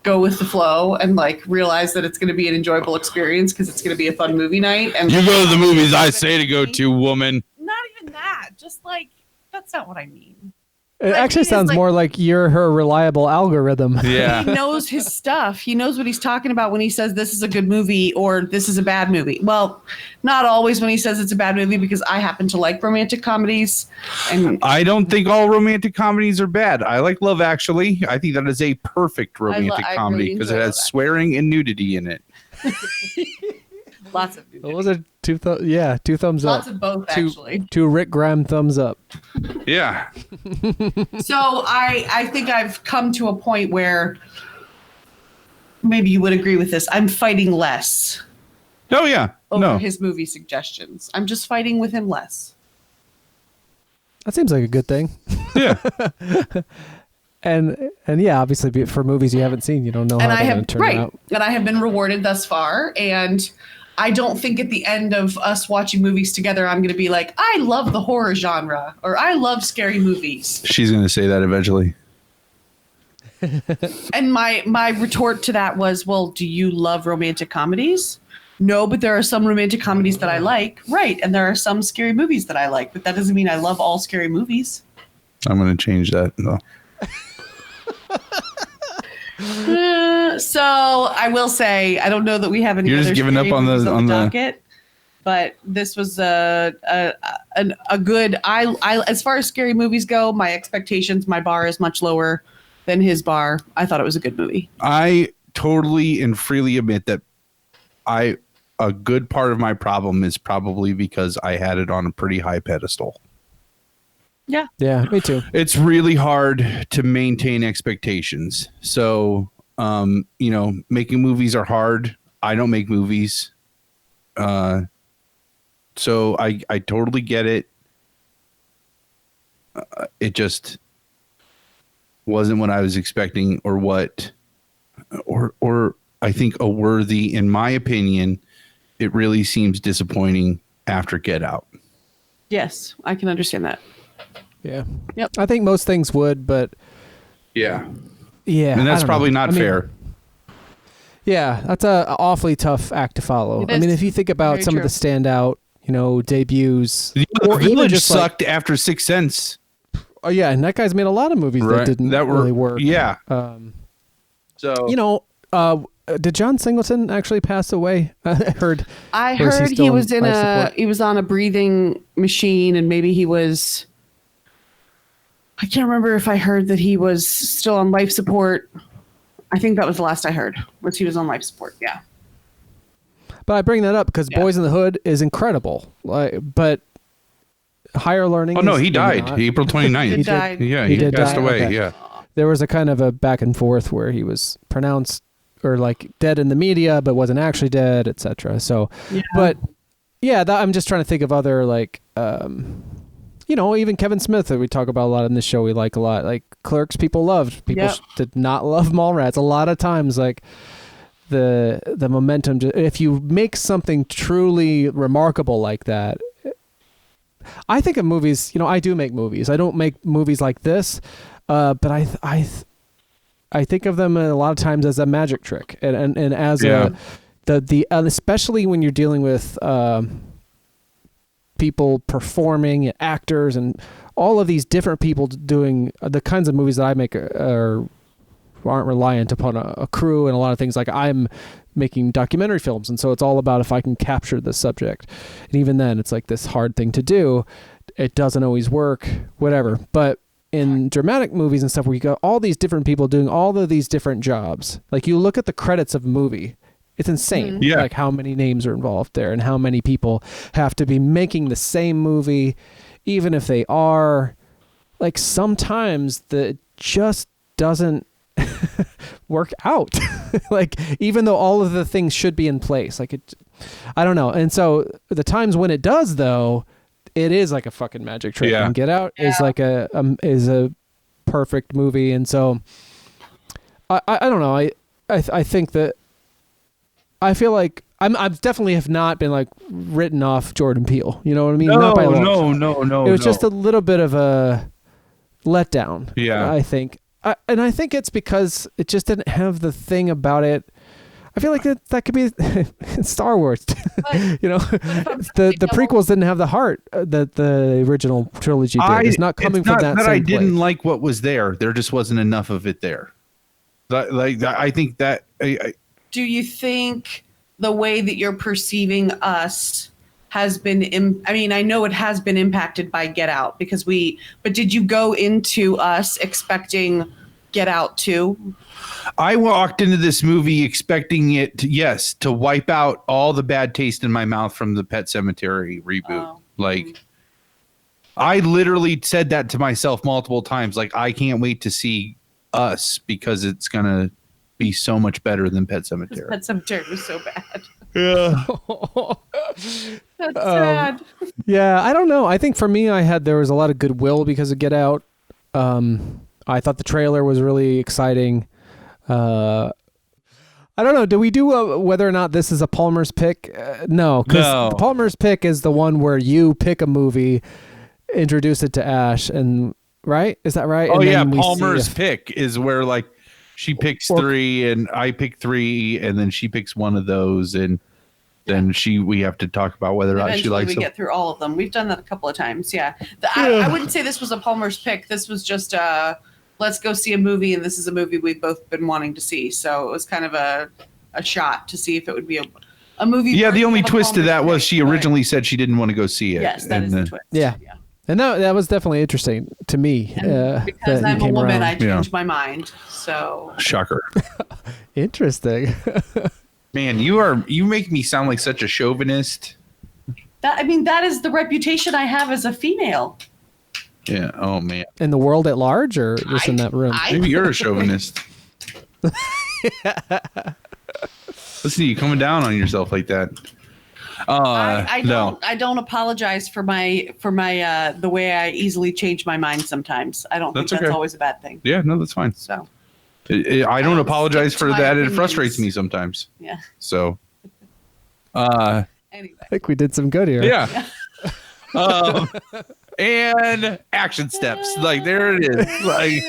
go with the flow and like realize that it's going to be an enjoyable experience because it's going to be a fun movie night? And You go to the movies I say to go to, woman. not even that, just like that's not what I mean. It Like, actually he is, sounds like- more like you're her reliable algorithm. Yeah. He knows his stuff. He knows what he's talking about when he says this is a good movie or this is a bad movie. Well, not always when he says it's a bad movie, because I happen to like romantic comedies. And I don't think all romantic comedies are bad. I like Love Actually. I think that is a perfect romantic I comedy really because it enjoy has Love Actually. swearing and nudity in it. lots of Those are two thumbs lots up. of both Two- actually. Two Rick Grimes thumbs up. Yeah. So I think I've come to a point where maybe you would agree with this. I'm fighting less Oh, yeah. over No. his movie suggestions. I'm just fighting with him less. That seems like a good thing. Yeah. And yeah, obviously for movies you haven't seen, you don't know And how I they're going have to turn right, out. and I have been rewarded thus far. And I don't think at the end of us watching movies together, I'm going to be like, I love the horror genre or I love scary movies. She's going to say that eventually. And my retort to that was, well, do you love romantic comedies? No, but there are some romantic comedies that I like. Right. And there are some scary movies that I like, but that doesn't mean I love all scary movies. I'm going to change that, though. So I will say, I don't know that we have any. You're just other giving up scary on the- movies on the- docket, but this was a good. I as far as scary movies go, my expectations, my bar is much lower than his bar. I thought it was a good movie. I totally and freely admit that a good part of my problem is probably because I had it on a pretty high pedestal. Yeah, me too. It's really hard to maintain expectations. So, making movies are hard. I don't make movies. So I totally get it. It just wasn't what I was expecting or I think a worthy, in my opinion, it really seems disappointing after Get Out. Yes, I can understand that. Yeah. Yep. I think most things would, but Yeah. yeah. And I that's don't probably know. not I mean, fair. Yeah, that's a awfully tough act to follow. It I mean, is. if you think about Very some of true. the standout, debuts. The or even Village just like- sucked after Sixth Sense. Oh yeah, and that guy's made a lot of movies that didn't really work. Yeah. So did John Singleton actually pass away? I heard. I Or is he heard still he on was in life support? he was on a breathing machine, and maybe he was. I can't remember if I heard that he was still on life support. I think that was the last I heard, was he was on life support. Yeah. But I bring that up because Yeah. Boys in the Hood is incredible. But Higher Learning. Oh, no, is he maybe died not. April 29th. He died. Yeah, He he did passed die? away. Okay. Yeah. There was a kind of a back and forth where he was pronounced or like dead in the media, but wasn't actually dead, etc. So, Yeah. but yeah, I'm just trying to think of other like, even Kevin Smith that we talk about a lot in this show. We like a lot, like Clerks. People loved. People Yep. did not love Mallrats. A lot of times, like the momentum. If you make something truly remarkable like that. I think of movies, I do make movies. I don't make movies like this, but I think of them a lot of times as a magic trick, and as especially when you're dealing with people performing, actors, and all of these different people doing the kinds of movies that I make aren't reliant upon a crew and a lot of things. Like I'm making documentary films, and so it's all about if I can capture the subject, and even then it's like this hard thing to do. It doesn't always work, whatever. But in dramatic movies and stuff where you got all these different people doing all of these different jobs, like you look at the credits of a movie, it's insane. Yeah. Like how many names are involved there and how many people have to be making the same movie, even if they are like sometimes it just doesn't work out. Like even though all of the things should be in place, like I don't know. And so the times when it does, though, it is like a fucking magic trick. Yeah. And Get Out is like a perfect movie. And so I don't know. I think that I feel like I definitely have not been like written off Jordan Peele. You know what I mean? Not by a long shot. No. It was just a little bit of a letdown. Yeah. I think. And I think it's because it just didn't have the thing about it. I feel like that could be Star Wars. You know, the prequels didn't have the heart that the original trilogy did. It's not coming from that same I place. didn't like what was there. There just wasn't enough of it there. Like I think that. Do you think the way that you're perceiving us has been, I mean, I know it has been impacted by Get Out but did you go into us expecting Get Out too? I walked into this movie expecting it to wipe out all the bad taste in my mouth from the Pet Sematary reboot. I literally said that to myself multiple times. Like, I can't wait to see Us because it's going to be so much better than Pet Sematary. Pet Sematary was so bad. Yeah. That's sad. Yeah, I don't know. I think for me, there was a lot of goodwill because of Get Out. I thought the trailer was really exciting. I don't know. Do we do whether or not this is a Palmer's pick? No, because Palmer's pick is the one where you pick a movie, introduce it to Ash, and right? Is that right? Oh, and yeah. then Palmer's pick is where like she picks three and I pick three, and then she picks one of those, and then we have to talk about whether or not she likes them. We get through all of them. We've done that a couple of times. Yeah. I wouldn't say this was a Palmer's pick. This was just let's go see a movie, and this is a movie we've both been wanting to see. So it was kind of a shot to see if it would be a movie. Yeah, the only twist to that was pick, she originally said she didn't want to go see it. Yes, that is the twist. Yeah. And that was definitely interesting to me. Because I'm a woman, I changed my mind. So shocker. Interesting. Man, you make me sound like such a chauvinist. That is the reputation I have as a female. Yeah. Oh man. In the world at large, or just in that room? Maybe you're a chauvinist. Listen to you coming down on yourself like that. I don't apologize for my the way I easily change my mind sometimes. I don't think that's always a bad thing. Yeah, no, that's fine. So I don't apologize for that. It frustrates me sometimes. Yeah. So anyway. I think we did some good here. Yeah. And action steps. Like there it is. Like